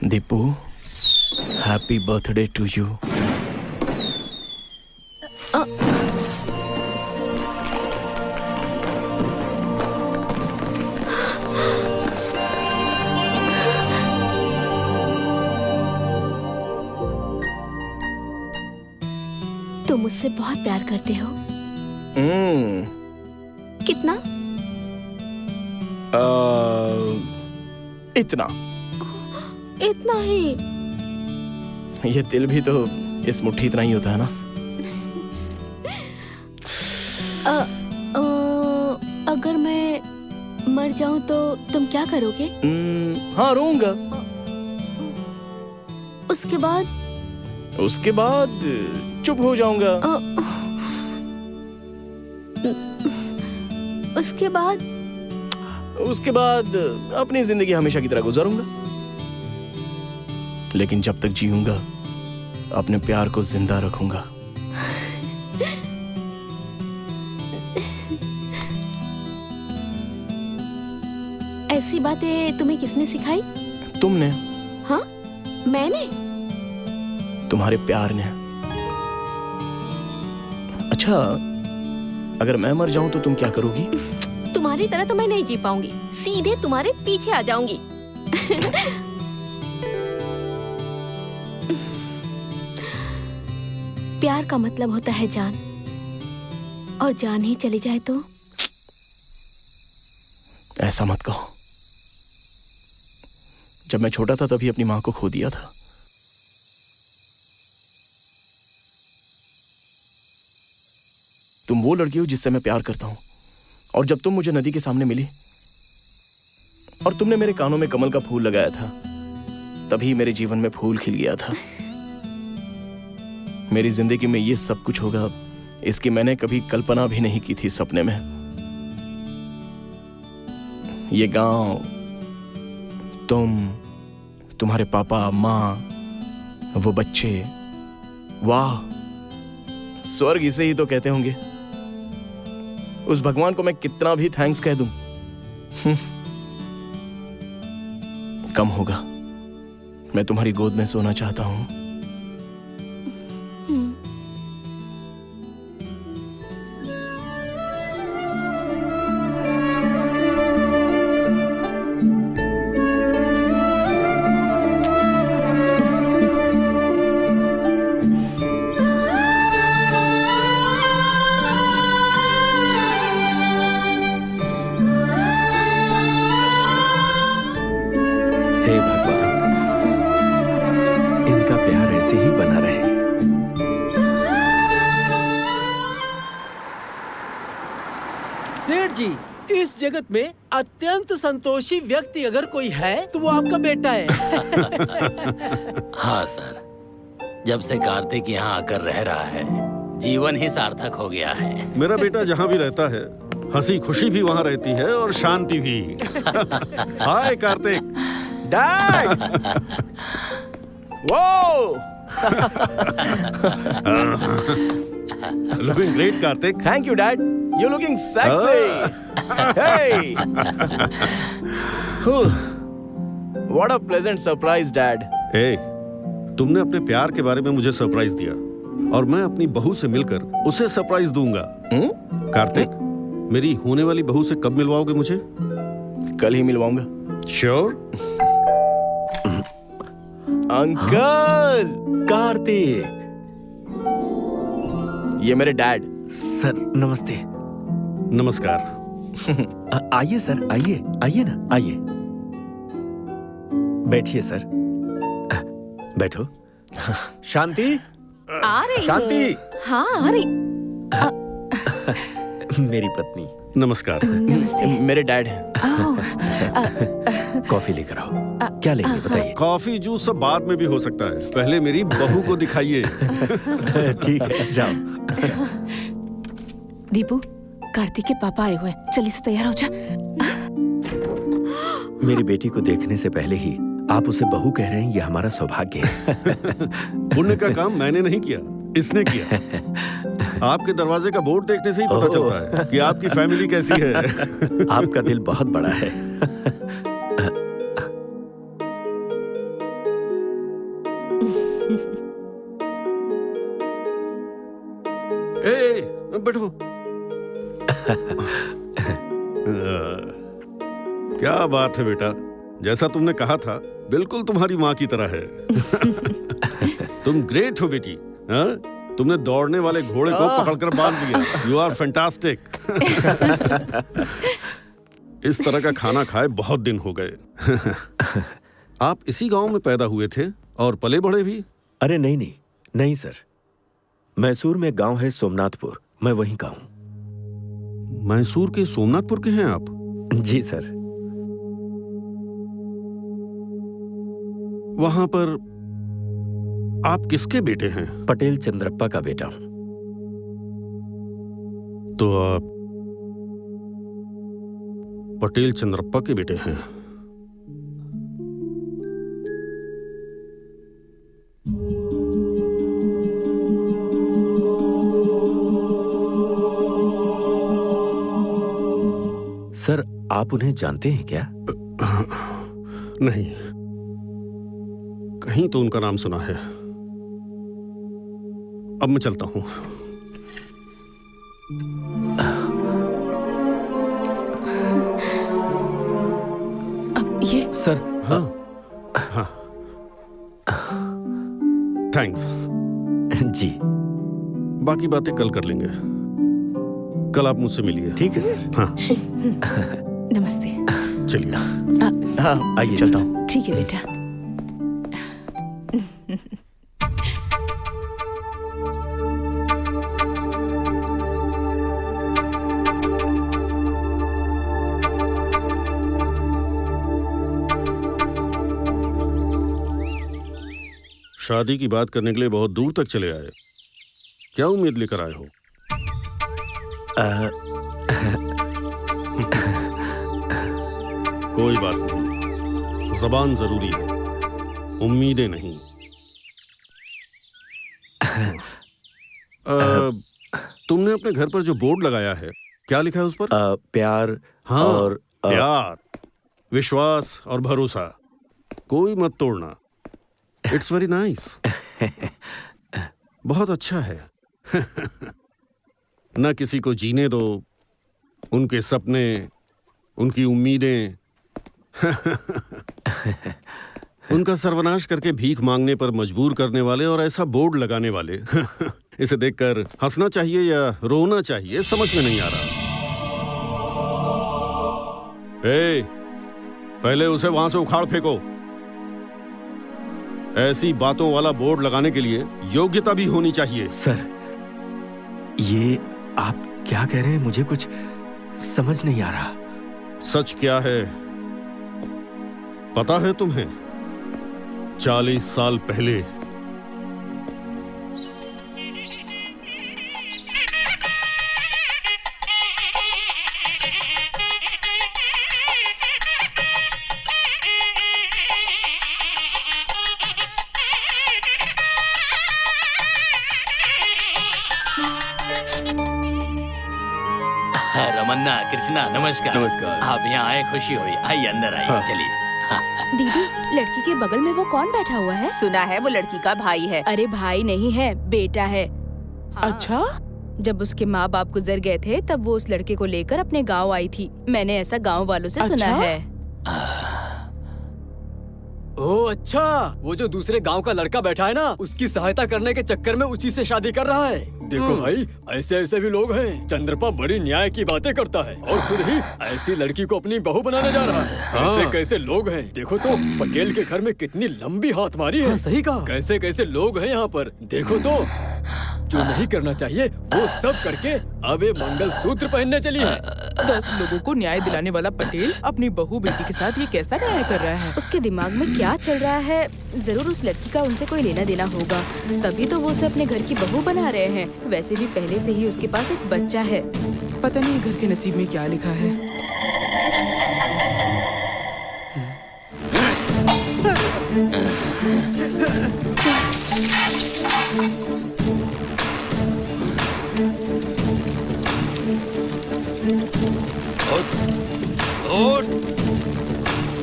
Deepu, happy birthday to you. तुम मुझसे बहुत प्यार करते हो। कितना? इतना। इतना ही? ये दिल भी तो इस मुट्ठी इतना ही होता है ना। अगर मैं मर जाऊं तो तुम क्या करोगे? हाँ, रोऊंगा। उसके बाद? उसके बाद चुप हो जाऊंगा। उसके बाद? उसके बाद अपनी जिंदगी हमेशा की तरह गुजारूंगा। लेकिन जब तक जीऊंगा अपने प्यार को जिंदा रखूंगा। ऐसी बातें तुम्हें किसने सिखाई? तुमने। हाँ, मैंने? तुम्हारे प्यार ने। अच्छा, अगर मैं मर जाऊं तो तुम क्या करोगी? तुम्हारी तरह तो मैं नहीं जी पाऊंगी, सीधे तुम्हारे पीछे आ जाऊंगी। प्यार का मतलब होता है जान, और जान ही चली जाए तो? ऐसा मत कहो। जब मैं छोटा था तभी अपनी मां को खो दिया था। तुम वो लड़की हो जिससे मैं प्यार करता हूं, और जब तुम मुझे नदी के सामने मिली और तुमने मेरे कानों में कमल का फूल लगाया था, तभी मेरे जीवन में फूल खिल गया था। मेरी जिंदगी में ये सब कुछ होगा, इसकी मैंने कभी कल्पना भी नहीं की थी सपने में। ये गांव, तुम्हारे पापा, माँ, वो बच्चे, वाह, स्वर्ग इसे ही तो कहते होंगे। उस भगवान को मैं कितना भी थैंक्स कह दूं, कम होगा। मैं तुम्हारी गोद में सोना चाहता हूं। हे भगवान, इनका प्यार ऐसे ही बना रहे। सेठ जी, इस जगत में अत्यंत संतोषी व्यक्ति अगर कोई है तो वो आपका बेटा है। हाँ सर, जब से कार्तिक यहाँ आकर रह रहा है, जीवन ही सार्थक हो गया है। मेरा बेटा जहाँ भी रहता है, हंसी खुशी भी वहाँ रहती है और शांति भी। Hi Kartik. Dad! Whoa! Looking great, Karthik. Thank you, Dad. You're looking sexy. Hey! What a pleasant surprise, Dad. Hey, तुमने अपने प्यार के बारे में मुझे सरप्राइज दिया, और मैं अपनी बहू से मिलकर उसे सरप्राइज दूंगा। कार्तिक, मेरी होने वाली बहू से कब मिलवाओगे मुझे? कल ही मिलवाऊंगा। श्योर? अंकल! कार्तिक! ये मेरे डैड। सर नमस्ते। नमस्कार। आइए सर, आइए, आइए ना, आइए। बैठिए सर। बैठो। शांति, आ रही शांति। हूँ। हाँ, आ रही। मेरी पत्नी। नमस्कार। नमस्ते। मेरे डैड हैं। कॉफी लेकर आओ। क्या लेंगे बताइए? कॉफी जूस सब बाद में भी हो सकता है, पहले मेरी बहू को दिखाइए। ठीक है, जाओ। दीपू, कार्तिक के पापा आए हुए हैं, जल्दी से तैयार हो जा। मेरी बेटी को देखने से पहले ही आप उसे बहू कह रहे हैं, ये हमारा सौभाग्य है। पुण्य का काम मैंने नहीं किया, इसने किया। आपके दरवाजे का बोर्ड देखने से ही पता चलता है कि आपकी फैमिली कैसी है। आपका दिल बहुत बड़ा है। बैठो। क्या बात है बेटा, जैसा तुमने कहा था बिल्कुल तुम्हारी माँ की तरह है। तुम ग्रेट हो बेटी। हाँ? तुमने दौड़ने वाले घोड़े को पकड़कर बांध दिया। You are fantastic. इस तरह का खाना खाए बहुत दिन हो गए। आप इसी गांव में पैदा हुए थे और पले बढ़े भी? अरे नहीं नहीं नहीं सर, मैसूर में गांव है सोमनाथपुर, मैं वहीं का हूँ। मैसूर के सोमनाथपुर के हैं आप? जी सर। वहां पर आप किसके बेटे हैं? पटेल चंद्रप्पा का बेटा हूँ। तो आप पटेल चंद्रप्पा के बेटे हैं। सर आप उन्हें जानते हैं क्या? नहीं, कहीं तो उनका नाम सुना है। अब मैं चलता हूं। अब ये सर। हाँ हाँ, थैंक्स। जी बाकी बातें कल कर लेंगे। कल आप मुझसे मिलिए। ठीक है सर। हाँ नमस्ते। चलिए। हाँ आइए चलता हूँ। ठीक है बेटा। शादी की बात करने के लिए बहुत दूर तक चले आए। क्या उम्मीद लेकर आए हो? कोई बात नहीं, जबान जरूरी है, उम्मीदें नहीं। तुमने अपने घर पर जो बोर्ड लगाया है, क्या लिखा है उस पर? प्यार। हाँ, और प्यार, विश्वास और भरोसा कोई मत तोड़ना। It's very nice. बहुत अच्छा है। न किसी को जीने दो, उनके सपने, उनकी उम्मीदें उनका सर्वनाश करके भीख मांगने पर मजबूर करने वाले और ऐसा बोर्ड लगाने वाले। इसे देखकर हंसना चाहिए या रोना चाहिए समझ में नहीं आ रहा। ए, पहले उसे वहां से उखाड़ फेंको। ऐसी बातों वाला बोर्ड लगाने के लिए योग्यता भी होनी चाहिए। सर ये आप क्या कह रहे हैं, मुझे कुछ समझ नहीं आ रहा। सच क्या है पता है तुम्हें? 40 साल पहले रमन्ना, कृष्णा, नमस्कार। नमस्कार। आप यहाँ आए, खुशी हुई। आइए अंदर आइए। हाँ। चलिए। दीदी, लड़की के बगल में वो कौन बैठा हुआ है? सुना है वो लड़की का भाई है। अरे भाई नहीं है, बेटा है। अच्छा? जब उसके माँ बाप गुजर गए थे तब वो उस लड़के को लेकर अपने गांव आई थी। मैंने ऐसा गांव वालों से सुना अच्छा? है। ओह अच्छा, वो जो दूसरे गांव का लड़का बैठा है ना, उसकी सहायता करने के चक्कर में उसी से शादी कर रहा है। देखो भाई, ऐसे ऐसे भी लोग हैं। चंद्रप्पा बड़ी न्याय की बातें करता है और खुद ही ऐसी लड़की को अपनी बहू बनाने जा रहा है। कैसे कैसे लोग हैं, देखो तो पटेल के घर में कितनी लंबी हाथ मारी है। सही कहा। कैसे कैसे लोग हैं यहाँ पर, देखो तो। जो नहीं करना चाहिए वो सब करके अब ये मंगलसूत्र पहनने चली है। 10 लोगों को न्याय दिलाने वाला पटेल अपनी बहू बेटी के साथ ये कैसा न्याय कर रहा है? उसके दिमाग में क्या चल रहा है? जरूर उस लड़की का उनसे कोई लेना देना होगा, तभी तो वो उसे अपने घर की बहू बना रहे हैं। वैसे भी पहले से ही उसके पास एक बच्चा है। पता नहीं घर के नसीब में क्या लिखा है।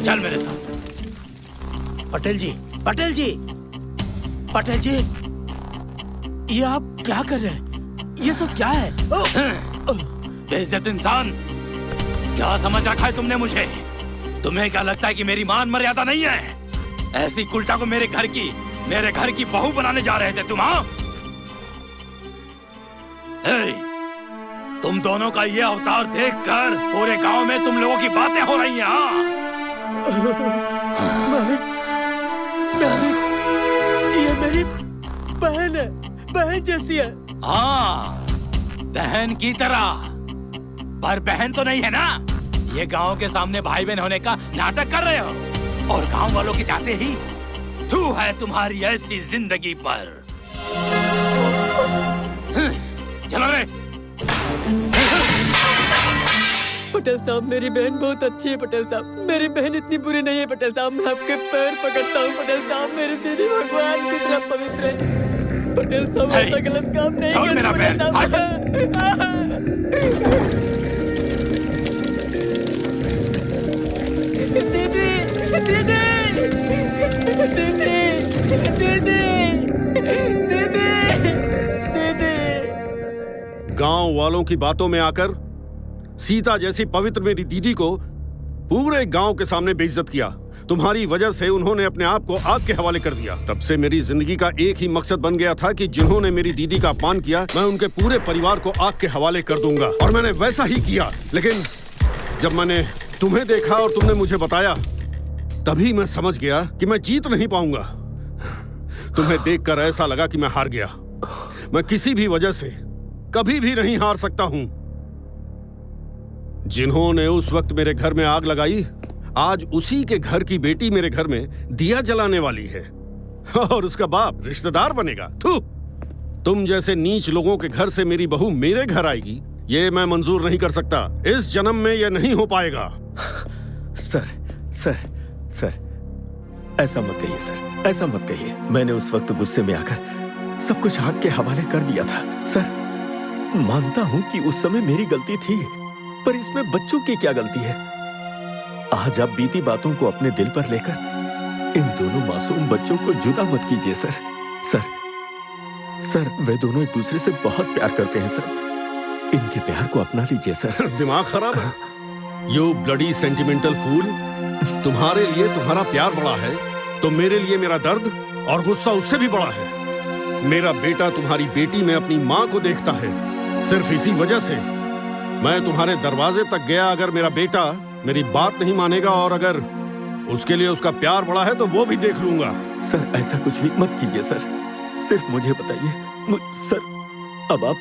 चल मेरे साथ। पटेल जी, पटेल जी, पटेल जी, ये आप क्या कर रहे हैं? ये सब क्या है? बेइज्जत इंसान, क्या समझ रखा है तुमने मुझे? तुम्हें क्या लगता है कि मेरी मान मर्यादा नहीं है? ऐसी कुल्टा को मेरे घर की बहू बनाने जा रहे थे तुम? हाँ, तुम दोनों का ये अवतार देखकर पूरे गांव में तुम लोगों की बातें हो रही हैं। मालिक, ये मेरी बहन है, बहन जैसी है। हाँ, बहन की तरह, पर बहन तो नहीं है ना। ये गांव के सामने भाई बहन होने का नाटक कर रहे हो और गांव वालों के जाते ही थू है तुम्हारी ऐसी जिंदगी पर। चलो रे। पटेल साहब, मेरी बहन बहुत अच्छी है पटेल साहब, मेरी बहन इतनी बुरी नहीं है पटेल साहब। मैं आपके पैर पकड़ता हूँ पटेल साहब, मेरी दीदी भगवान की तरह पवित्र है पटेल साहब। ऐसा गलत काम नहीं करना पटेल साहब। दीदी, दीदी, दीदी। गांव वालों की बातों में आकर सीता जैसी पवित्र मेरी दीदी को पूरे गांव के सामने बेइज्जत किया। तुम्हारी वजह से उन्होंने अपने आप को आग के हवाले कर दिया। तब से मेरी जिंदगी का एक ही मकसद बन गया था कि जिन्होंने मेरी दीदी का अपमान किया, मैं उनके पूरे परिवार को आग के हवाले कर दूंगा। और मैंने वैसा ही किया। लेकिन जब मैंने तुम्हें देखा और तुमने मुझे बताया, तभी मैं समझ गया कि मैं जीत नहीं पाऊंगा। तुम्हें देखकर ऐसा लगा कि मैं हार गया। मैं किसी भी वजह से कभी भी नहीं हार सकता हूं। जिन्होंने उस वक्त मेरे घर में आग लगाई, आज उसी के घर की बेटी मेरे घर में दिया जलाने वाली है और उसका बाप रिश्तेदार बनेगा। थू! तुम जैसे नीच लोगों के घर से मेरी बहू मेरे घर आएगी, ये मैं मंजूर नहीं कर सकता। इस जन्म में यह नहीं हो पाएगा। सर, सर, सर, ऐसा मत कहिए सर, ऐसा मत कहिए। मैंने उस वक्त गुस्से में आकर सब कुछ आग के हवाले कर दिया था। सर, मानता हूं कि उस समय मेरी गलती थी, पर इसमें बच्चों की क्या गलती है? आज आप बीती बातों को अपने दिल पर लेकर इन दोनों मासूम बच्चों को जुदा मत कीजिए सर। सर, सर, वे दोनों एक दूसरे से बहुत प्यार करते हैं सर। इनके प्यार को अपना लीजिए सर। दिमाग खराब है? यू ब्लडी सेंटिमेंटल फूल। तुम्हारे लिए तुम्हारा प्यार बड़ा है तो मेरे लिए मेरा दर्द और गुस्सा उससे भी बड़ा है। मेरा बेटा तुम्हारी बेटी में अपनी माँ को देखता है। सिर्फ इसी वजह से मैं तुम्हारे दरवाजे तक गया। अगर मेरा बेटा मेरी बात नहीं मानेगा और अगर उसके लिए उसका प्यार बड़ा है तो वो भी देख लूंगा। सर, ऐसा कुछ भी मत कीजिए सर। सिर्फ मुझे बताइए सर, अब आप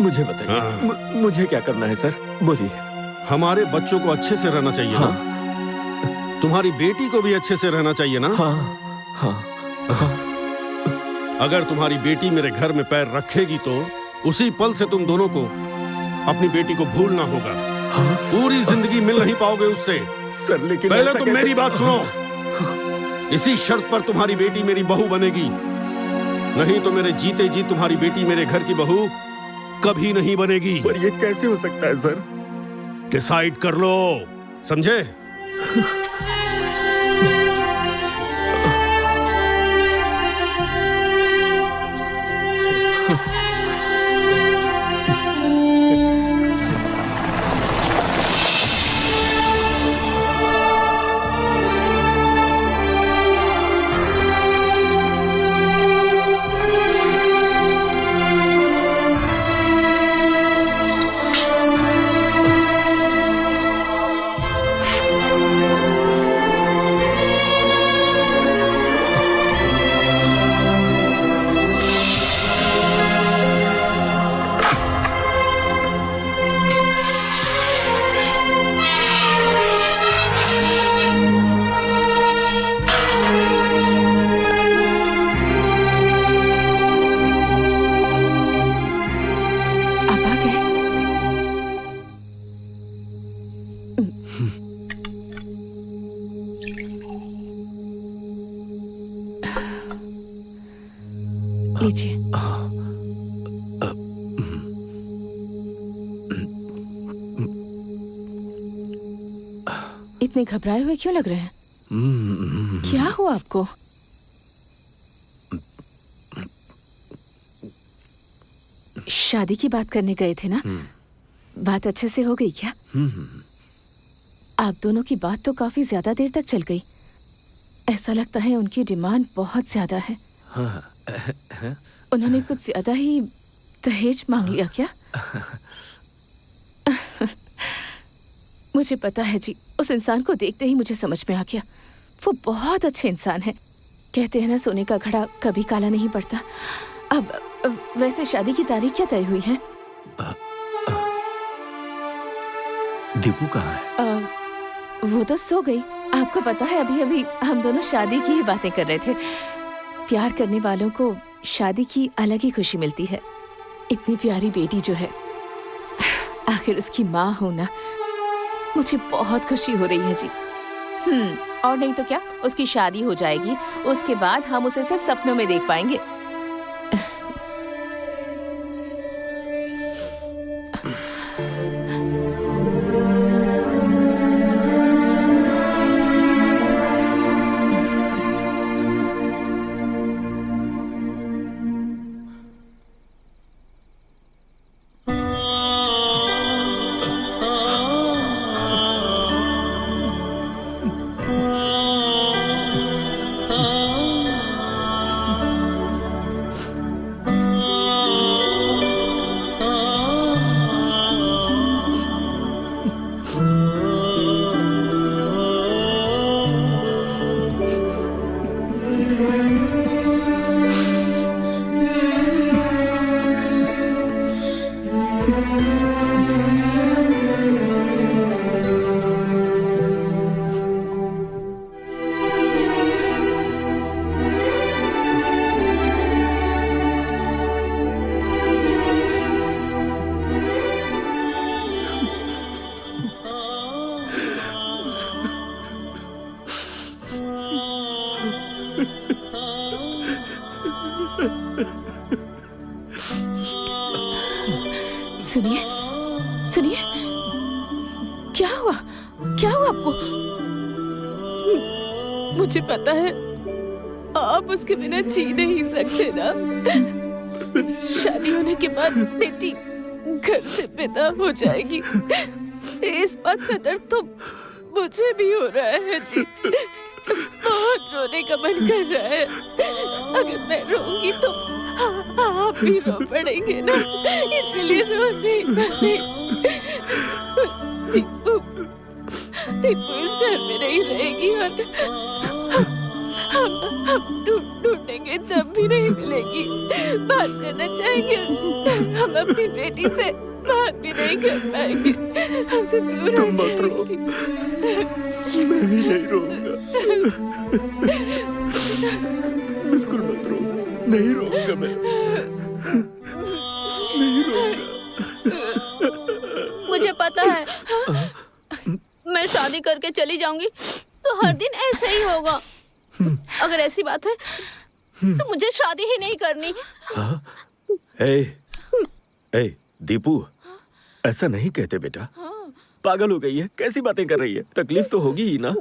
मुझे बताइए, मुझे क्या करना है सर? बोलिए। हमारे बच्चों को अच्छे से रहना चाहिए ना? तुम्हारी बेटी को भी अच्छे से रहना चाहिए ना? हाँ। अगर तुम्हारी बेटी मेरे घर में पैर रखेगी तो उसी पल से तुम दोनों को अपनी बेटी को भूलना होगा। पूरी जिंदगी मिल नहीं पाओगे उससे। सर, लेकिन पहले तुम मेरी बात सुनो। इसी शर्त पर तुम्हारी बेटी मेरी बहू बनेगी, नहीं तो मेरे जीते जी तुम्हारी बेटी मेरे घर की बहू कभी नहीं बनेगी। पर ये कैसे हो सकता है सर? डिसाइड कर लो, समझे? लीजिए। इतने घबराए हुए क्यों लग रहे हैं? क्या हुआ आपको? शादी की बात करने गए थे ना? बात अच्छे से हो गई क्या? आप दोनों की बात तो काफी ज्यादा देर तक चल गई। ऐसा लगता है उनकी डिमांड बहुत ज्यादा है। उन्होंने कुछ ज्यादा ही दहेज मांग लिया क्या? मुझे पता है जी, उस इंसान को देखते ही मुझे समझ में आ गया। वो बहुत अच्छे इंसान है। कहते हैं ना, सोने का घड़ा कभी काला नहीं पड़ता। अब वैसे शादी की तारीख क्या तय हुई है? दीपू कहाँ है? वो तो सो गई। आपको पता है, अभी अभी हम दोनों शादी की ही बातें कर रहे थे। प्यार करने वालों को शादी की अलग ही खुशी मिलती है। इतनी प्यारी बेटी जो है, आखिर उसकी माँ होना, मुझे बहुत खुशी हो रही है जी। और नहीं तो क्या, उसकी शादी हो जाएगी, उसके बाद हम उसे सिर्फ सपनों में देख पाएंगे। सुनिए, सुनिए, क्या हुआ? क्या हुआ आपको? मुझे पता है आप उसके बिना जी नहीं सकते ना। शादी होने के बाद बेटी घर से विदा हो जाएगी। इस बात का दर्द तो मुझे भी हो रहा है जी। बहुत रोने का मन कर रहा है। अगर मैं रोऊंगी तो आप भी रो पड़ेंगे ना, इसलिए रो नहीं पाए। दीपू इस घर में नहीं रहेगी और हम ढूंढेंगे तब भी नहीं मिलेगी। बात करना चाहेंगे, हम अपनी बेटी से बात भी नहीं कर पाएंगे। हमसे दूर हो जाएगी। मैं भी नहीं रोऊंगा। बिल्कुल मत रो। नहीं रोऊंगा मैं। नहीं रोऊंगा। मुझे पता है, मैं शादी करके चली जाऊंगी तो हर दिन ऐसे ही होगा। अगर ऐसी बात है तो मुझे शादी ही नहीं करनी। ए, दीपू, ऐसा नहीं कहते बेटा। पागल हो गई है, कैसी बातें कर रही है? तकलीफ तो होगी ही ना।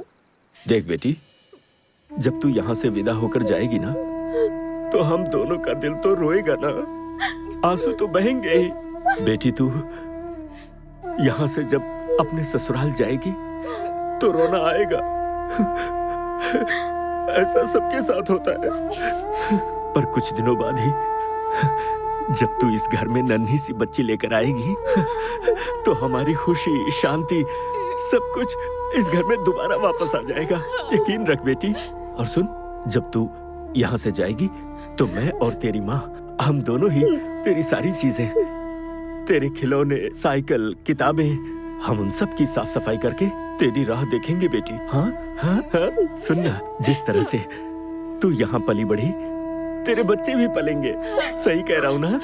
देख बेटी, जब तू यहाँ से विदा होकर जाएगी ना, तो हम दोनों का दिल तो रोएगा ना, आंसू तो बहेंगे ही। बेटी, तू यहाँ से जब अपने ससुराल जाएगी तो रोना आएगा। ऐसा सबके साथ होता है। पर कुछ दिनों बाद ही जब तू इस घर में नन्ही सी बच्ची लेकर आएगी तो हमारी खुशी, शांति, सब कुछ इस घर में दोबारा वापस आ जाएगा। यकीन रख बेटी। और सुन, जब तू यहाँ से जाएगी तो मैं और तेरी माँ, हम दोनों ही तेरी सारी चीजें, तेरे खिलौने, साइकिल, किताबें, हम उन सब की साफ सफाई करके तेरी राह देखेंगे बेटी। हाँ हाँ हाँ, सुनना, जिस तरह से तू यहाँ पली बढ़ी, तेरे बच्चे भी पलेंगे। सही कह रहा हूँ ना?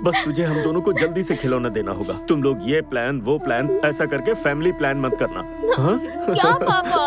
बस तुझे हम दोनों को जल्दी से खिलौना देना होगा। तुम लोग ये प्लान, वो प्लान, ऐसा करके फैमिली प्लान मत करना। हाँ? क्या पापा?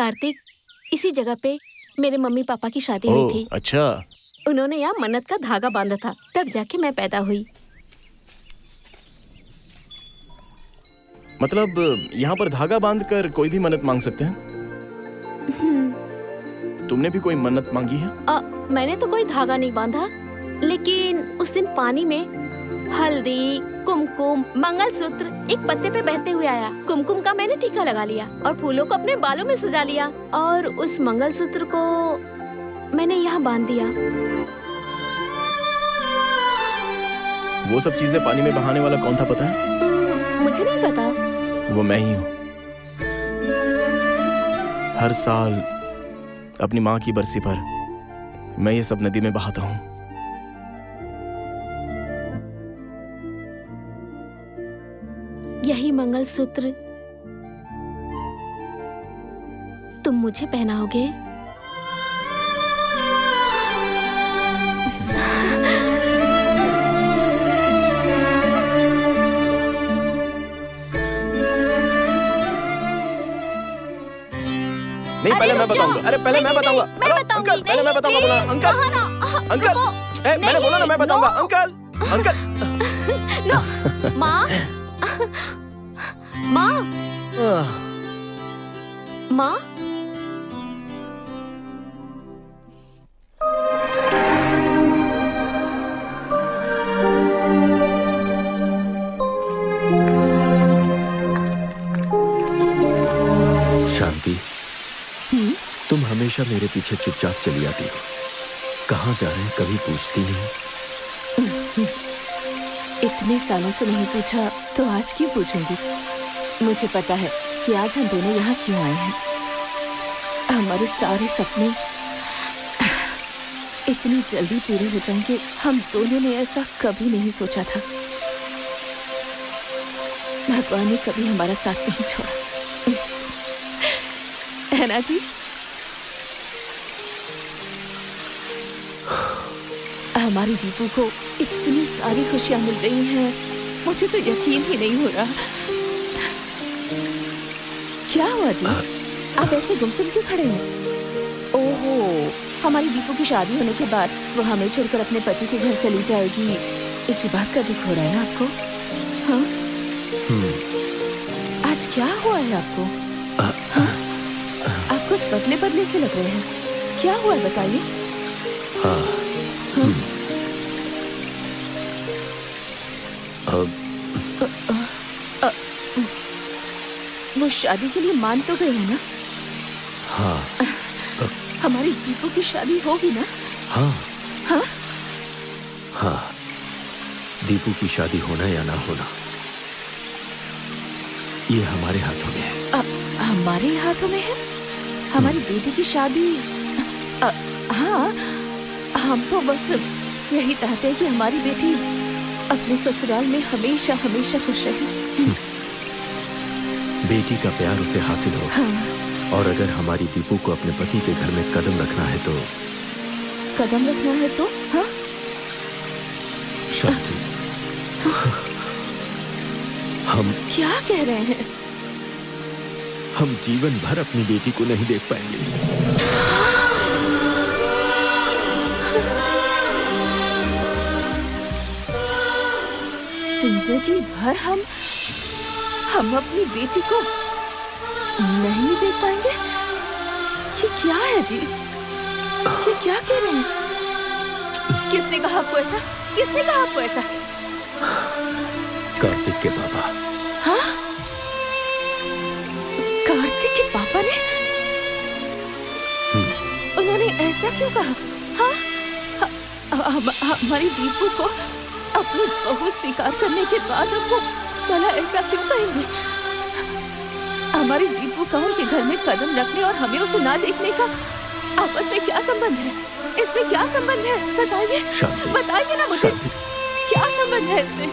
कार्तिक, इसी जगह पे मेरे मम्मी पापा की शादी हुई थी। अच्छा। उन्होंने यहाँ मन्नत का धागा बांधा था, तब जाके मैं पैदा हुई। मतलब यहाँ पर धागा बांधकर कोई भी मन्नत मांग सकते हैं? तुमने भी कोई मन्नत मांगी है? मैंने तो कोई धागा नहीं बांधा, लेकिन उस दिन पानी में हल्दी, कुमकुम, मंगलसूत्र एक पत्ते पे बहते हुए आया। कुमकुम का मैंने टीका लगा लिया और फूलों को अपने बालों में सजा लिया और उस मंगलसूत्र को मैंने यहाँ बांध दिया। वो सब चीजें पानी में बहाने वाला कौन था पता है? मुझे नहीं पता। वो मैं ही हूँ। हर साल अपनी माँ की बरसी पर मैं ये सब नदी में बहाता हूँ। यही मंगलसूत्र तुम मुझे पहनाओगे? नहीं, पहले मैं बताऊंगा। अरे पहले मैं बताऊंगा। अंकल, पहले मैं बताऊंगा। बोला अंकल, अंकल, मैंने बोला ना मैं बताऊंगा। Uncle, uncle. नो, माँ, माँ, माँ। शांति, तुम हमेशा मेरे पीछे चुपचाप चली आती हो। कहाँ जा रहे हैं कभी पूछती नहीं। इतने सालों से नहीं पूछा तो आज क्यों पूछूंगी? मुझे पता है कि आज हम दोनों यहाँ क्यों आए हैं। हमारे सारे सपने इतनी जल्दी पूरे हो जाएंगे, हम दोनों ने ऐसा कभी नहीं सोचा था। भगवान ने कभी हमारा साथ नहीं छोड़ा, है ना जी? हमारी दीपू को इतनी सारी खुशियां मिल रही हैं, मुझे तो यकीन ही नहीं हो रहा। क्या हुआ जी? आप ऐसे गुमसुम क्यों खड़े हैं? ओहो, हमारी दीपू की शादी होने के बाद वो हमें छोड़कर अपने पति के घर चली जाएगी, इसी बात का दुख हो रहा है ना आपको? हाँ? आज क्या हुआ है आपको? हाँ? आप कुछ बदले बदले से लग रहे हैं, क्या हुआ है बताइए? हाँ। वो शादी के लिए मान तो गए हैं ना? हाँ। हमारी दीपू की शादी होगी ना? हाँ। हाँ? हाँ, दीपू की शादी होना या ना होना ये हमारे हाथों में है। हमारे हाथों में है? हमारी बेटी की शादी? हाँ, हम तो बस यही चाहते हैं कि हमारी बेटी अपने ससुराल में हमेशा हमेशा खुश रहे। बेटी का प्यार उसे हासिल हो। हाँ। और अगर हमारी दीपू को अपने पति के घर में कदम रखना है तो कदम रखना है तो हाँ? शांति, हम क्या कह रहे हैं? हम जीवन भर अपनी बेटी को नहीं देख पाएंगे। जिंदगी भर हम अपनी बेटी को नहीं देख पाएंगे? ये क्या है जी? ये क्या कह रहे हैं? किसने कहा आपको ऐसा? किसने कहा आपको ऐसा? कार्तिक के पापा। हाँ? कार्तिक के पापा ने? उन्होंने ऐसा क्यों कहा? हाँ? हमारी दीपू को अपनी बहू स्वीकार करने के बाद अब वो भला ऐसा क्यों कहेंगे? हमारी दीपू का उनके घर में कदम रखने और हमें उसे ना देखने का आपस में क्या संबंध है? इसमें क्या संबंध है? बताइए, बताइए ना मुझे। क्या संबंध है इसमें?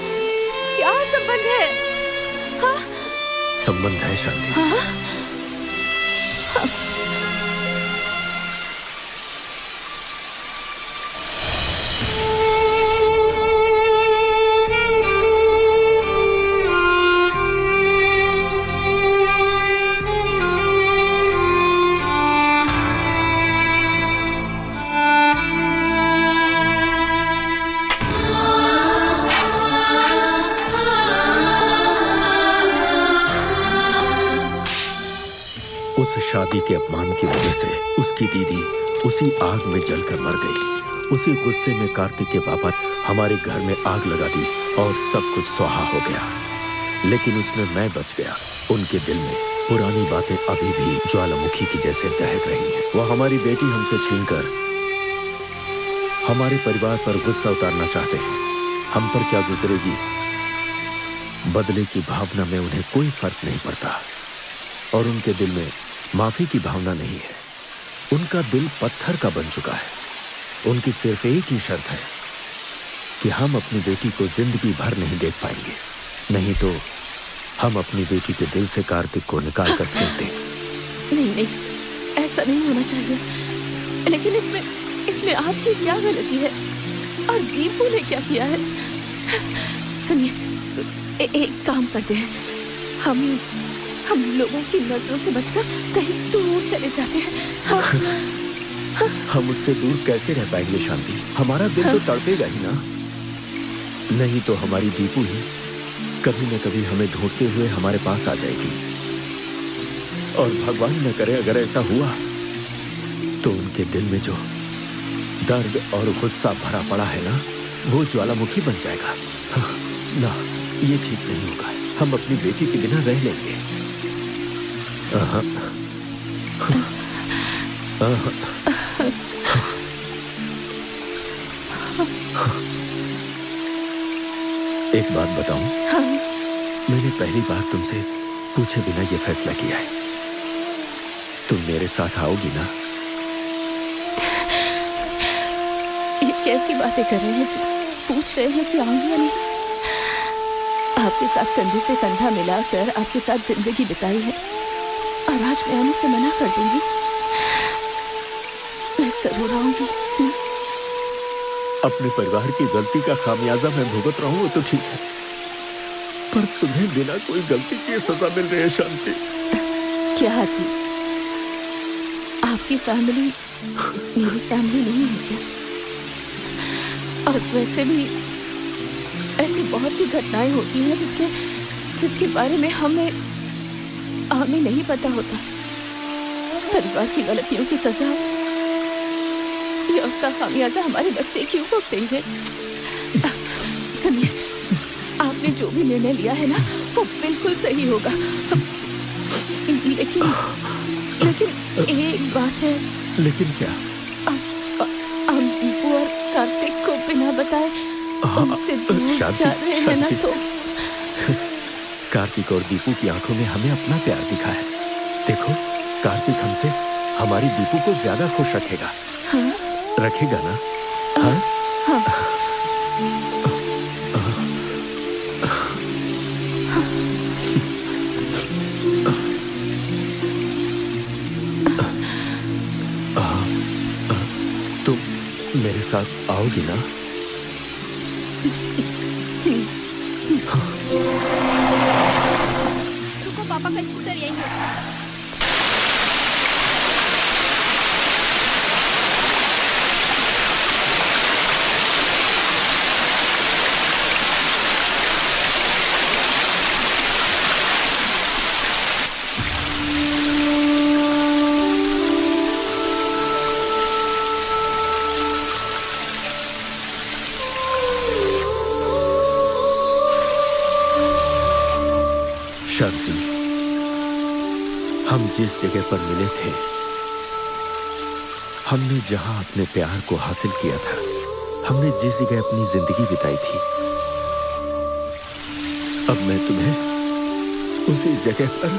क्या संबंध है? हाँ? संबंध है शांति। हाँ? हाँ? शादी के अपमान की वजह से उसकी दीदी उसी आग में जलकर मर गई। उसी गुस्से में कार्तिक के पापा हमारे घर में आग लगा दी और सब कुछ स्वाहा हो गया। लेकिन उसमें मैं बच गया। उनके दिल में पुरानी बातें अभी भी ज्वालामुखी की जैसे दहक रही हैं। वो हमारी बेटी हमसे छीनकर हमारे परिवार पर गुस्सा उतारना चाहते हैं। हम पर क्या गुजरेगी, बदले की भावना में उन्हें कोई फर्क नहीं पड़ता और उनके दिल में माफी की भावना नहीं है। उनका दिल पत्थर का बन चुका है। उनकी सिर्फ एक ही शर्त है कि हम अपनी बेटी को जिंदगी भर नहीं देख पाएंगे, नहीं तो हम अपनी बेटी के दिल से कार्तिक को निकाल कर फेंक दें। नहीं नहीं, ऐसा नहीं होना चाहिए। लेकिन इसमें आपकी क्या गलती है और दीपू ने क्या किया है? सुनिए, एक काम करते हैं, हम लोगों की नजरों से बचकर कहीं दूर चले जाते हैं। हाँ। हम उससे दूर कैसे रह पाएंगे शांति? हमारा दिल तो तड़पेगा ही ना। नहीं तो हमारी दीपू ही कभी न कभी हमें ढूंढते हुए हमारे पास आ जाएगी। और भगवान न करे अगर ऐसा हुआ तो उनके दिल में जो दर्द और गुस्सा भरा पड़ा है ना, वो ज्वालामुखी बन जाएगा। ना, ये ठीक नहीं होगा। हम अपनी बेटी के बिना रह लेंगे। एक बात बताऊं? हाँ। मैंने पहली बार तुमसे पूछे बिना ये फैसला किया है। तुम मेरे साथ आओगी ना? ये कैसी बातें कर रहे हैं जी? पूछ रहे हैं कि आऊंगी या नहीं? आपके साथ कंधे से कंधा मिलाकर आपके साथ जिंदगी बिताई है और आज मैं आने से मना कर दूंगी? मैं जरूर आऊंगी। अपने परिवार की गलती का खामियाजा मैं भुगत रहा हूं, वो तो ठीक है, पर तुम्हें बिना कोई गलती के सजा मिल रही है शांति। क्या जी, आपकी फैमिली मेरी फैमिली नहीं है क्या? और वैसे भी ऐसी बहुत सी घटनाएं होती हैं जिसके बारे में हमें नहीं पता होता। परिवार की गलतियों की सजा या उसका खामियाजा हमारे बच्चे क्यों भुगतेंगे? सुनिए, आपने जो भी निर्णय लिया है ना, वो बिल्कुल सही होगा। लेकिन एक बात है। लेकिन क्या? हम दीपू और कार्तिक को बिना बताए उनसे दूर जा रहे हैं ना, तो कार्तिक और दीपू की आंखों में हमें अपना प्यार दिखा है। देखो, कार्तिक हमसे हमारी दीपू को ज्यादा खुश रखेगा। हाँ? रखेगा ना? हाँ? हाँ। तुम मेरे साथ आओगी ना? रुको, पापा का स्कूटर यहीं है। शांति, हम जिस जगह पर मिले थे, हमने जहां अपने प्यार को हासिल किया था, हमने जिस जगह अपनी जिंदगी बिताई थी, अब मैं तुम्हें उसी जगह पर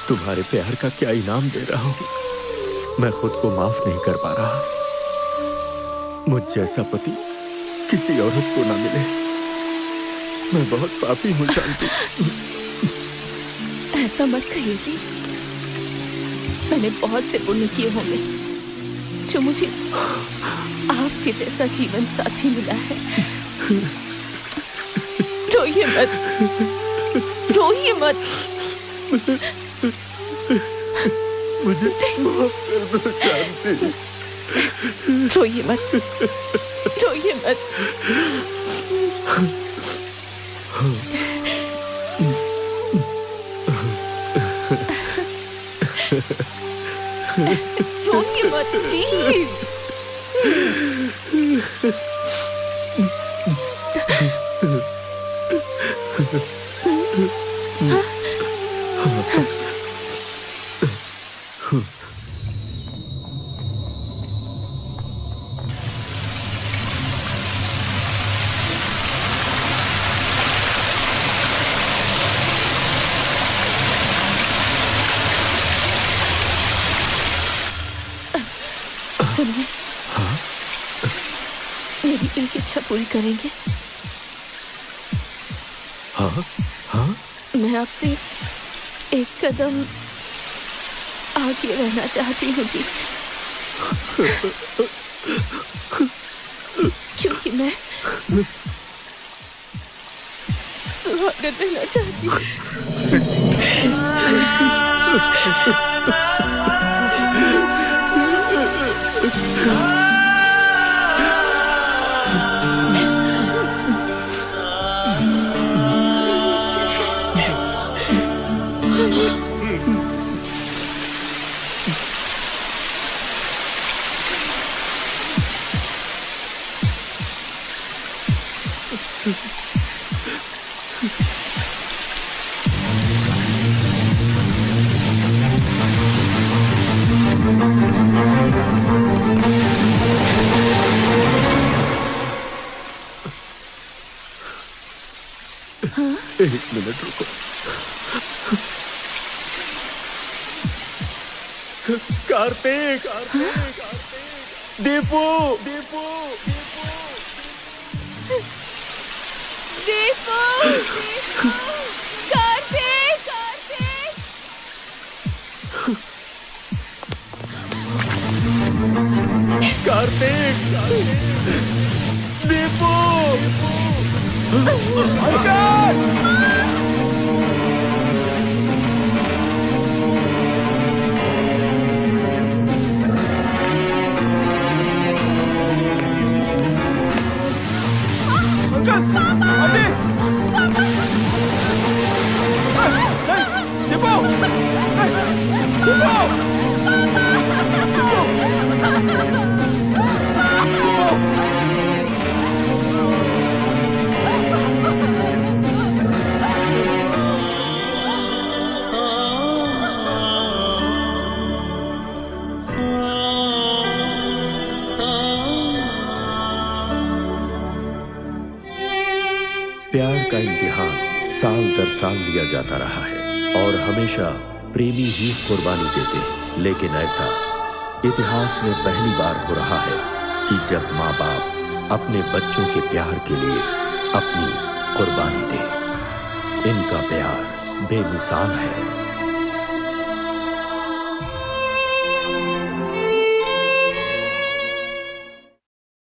तुम्हारे प्यार का क्या इनाम दे रहा हूं। मैं खुद को माफ नहीं कर पा रहा। मुझ जैसा पति किसी औरत को ना मिले। मैं बहुत पापी हूँ शांति। ऐसा मत कहिए जी। मैंने बहुत से पुण्य किए होंगे जो मुझे आपके जैसा जीवन साथी मिला है। रोइए मत, रोइए मत। मुझे माफ कर दो शांति। रोइए मत, रोइए मत। रोके मत प्लीज। सुनिए, मेरी एक इच्छा पूरी करेंगे? हाँ हाँ। मैं आपसे एक कदम आगे रहना चाहती हूँ जी, क्योंकि मैं सुहागन रहना चाहती हूँ। एक मिनट रुको। कार्तिक, दीपू, दीपू, दीपू, कार्तिक, कार्तिक, दीपू, अंकल! प्यार का इम्तिहान साल दर साल लिया जाता रहा है और हमेशा प्रेमी ही कुर्बानी देते हैं, लेकिन ऐसा इतिहास में पहली बार हो रहा है कि जब माँ बाप अपने बच्चों के प्यार के लिए अपनी कुर्बानी दें। इनका प्यार बेमिसाल है।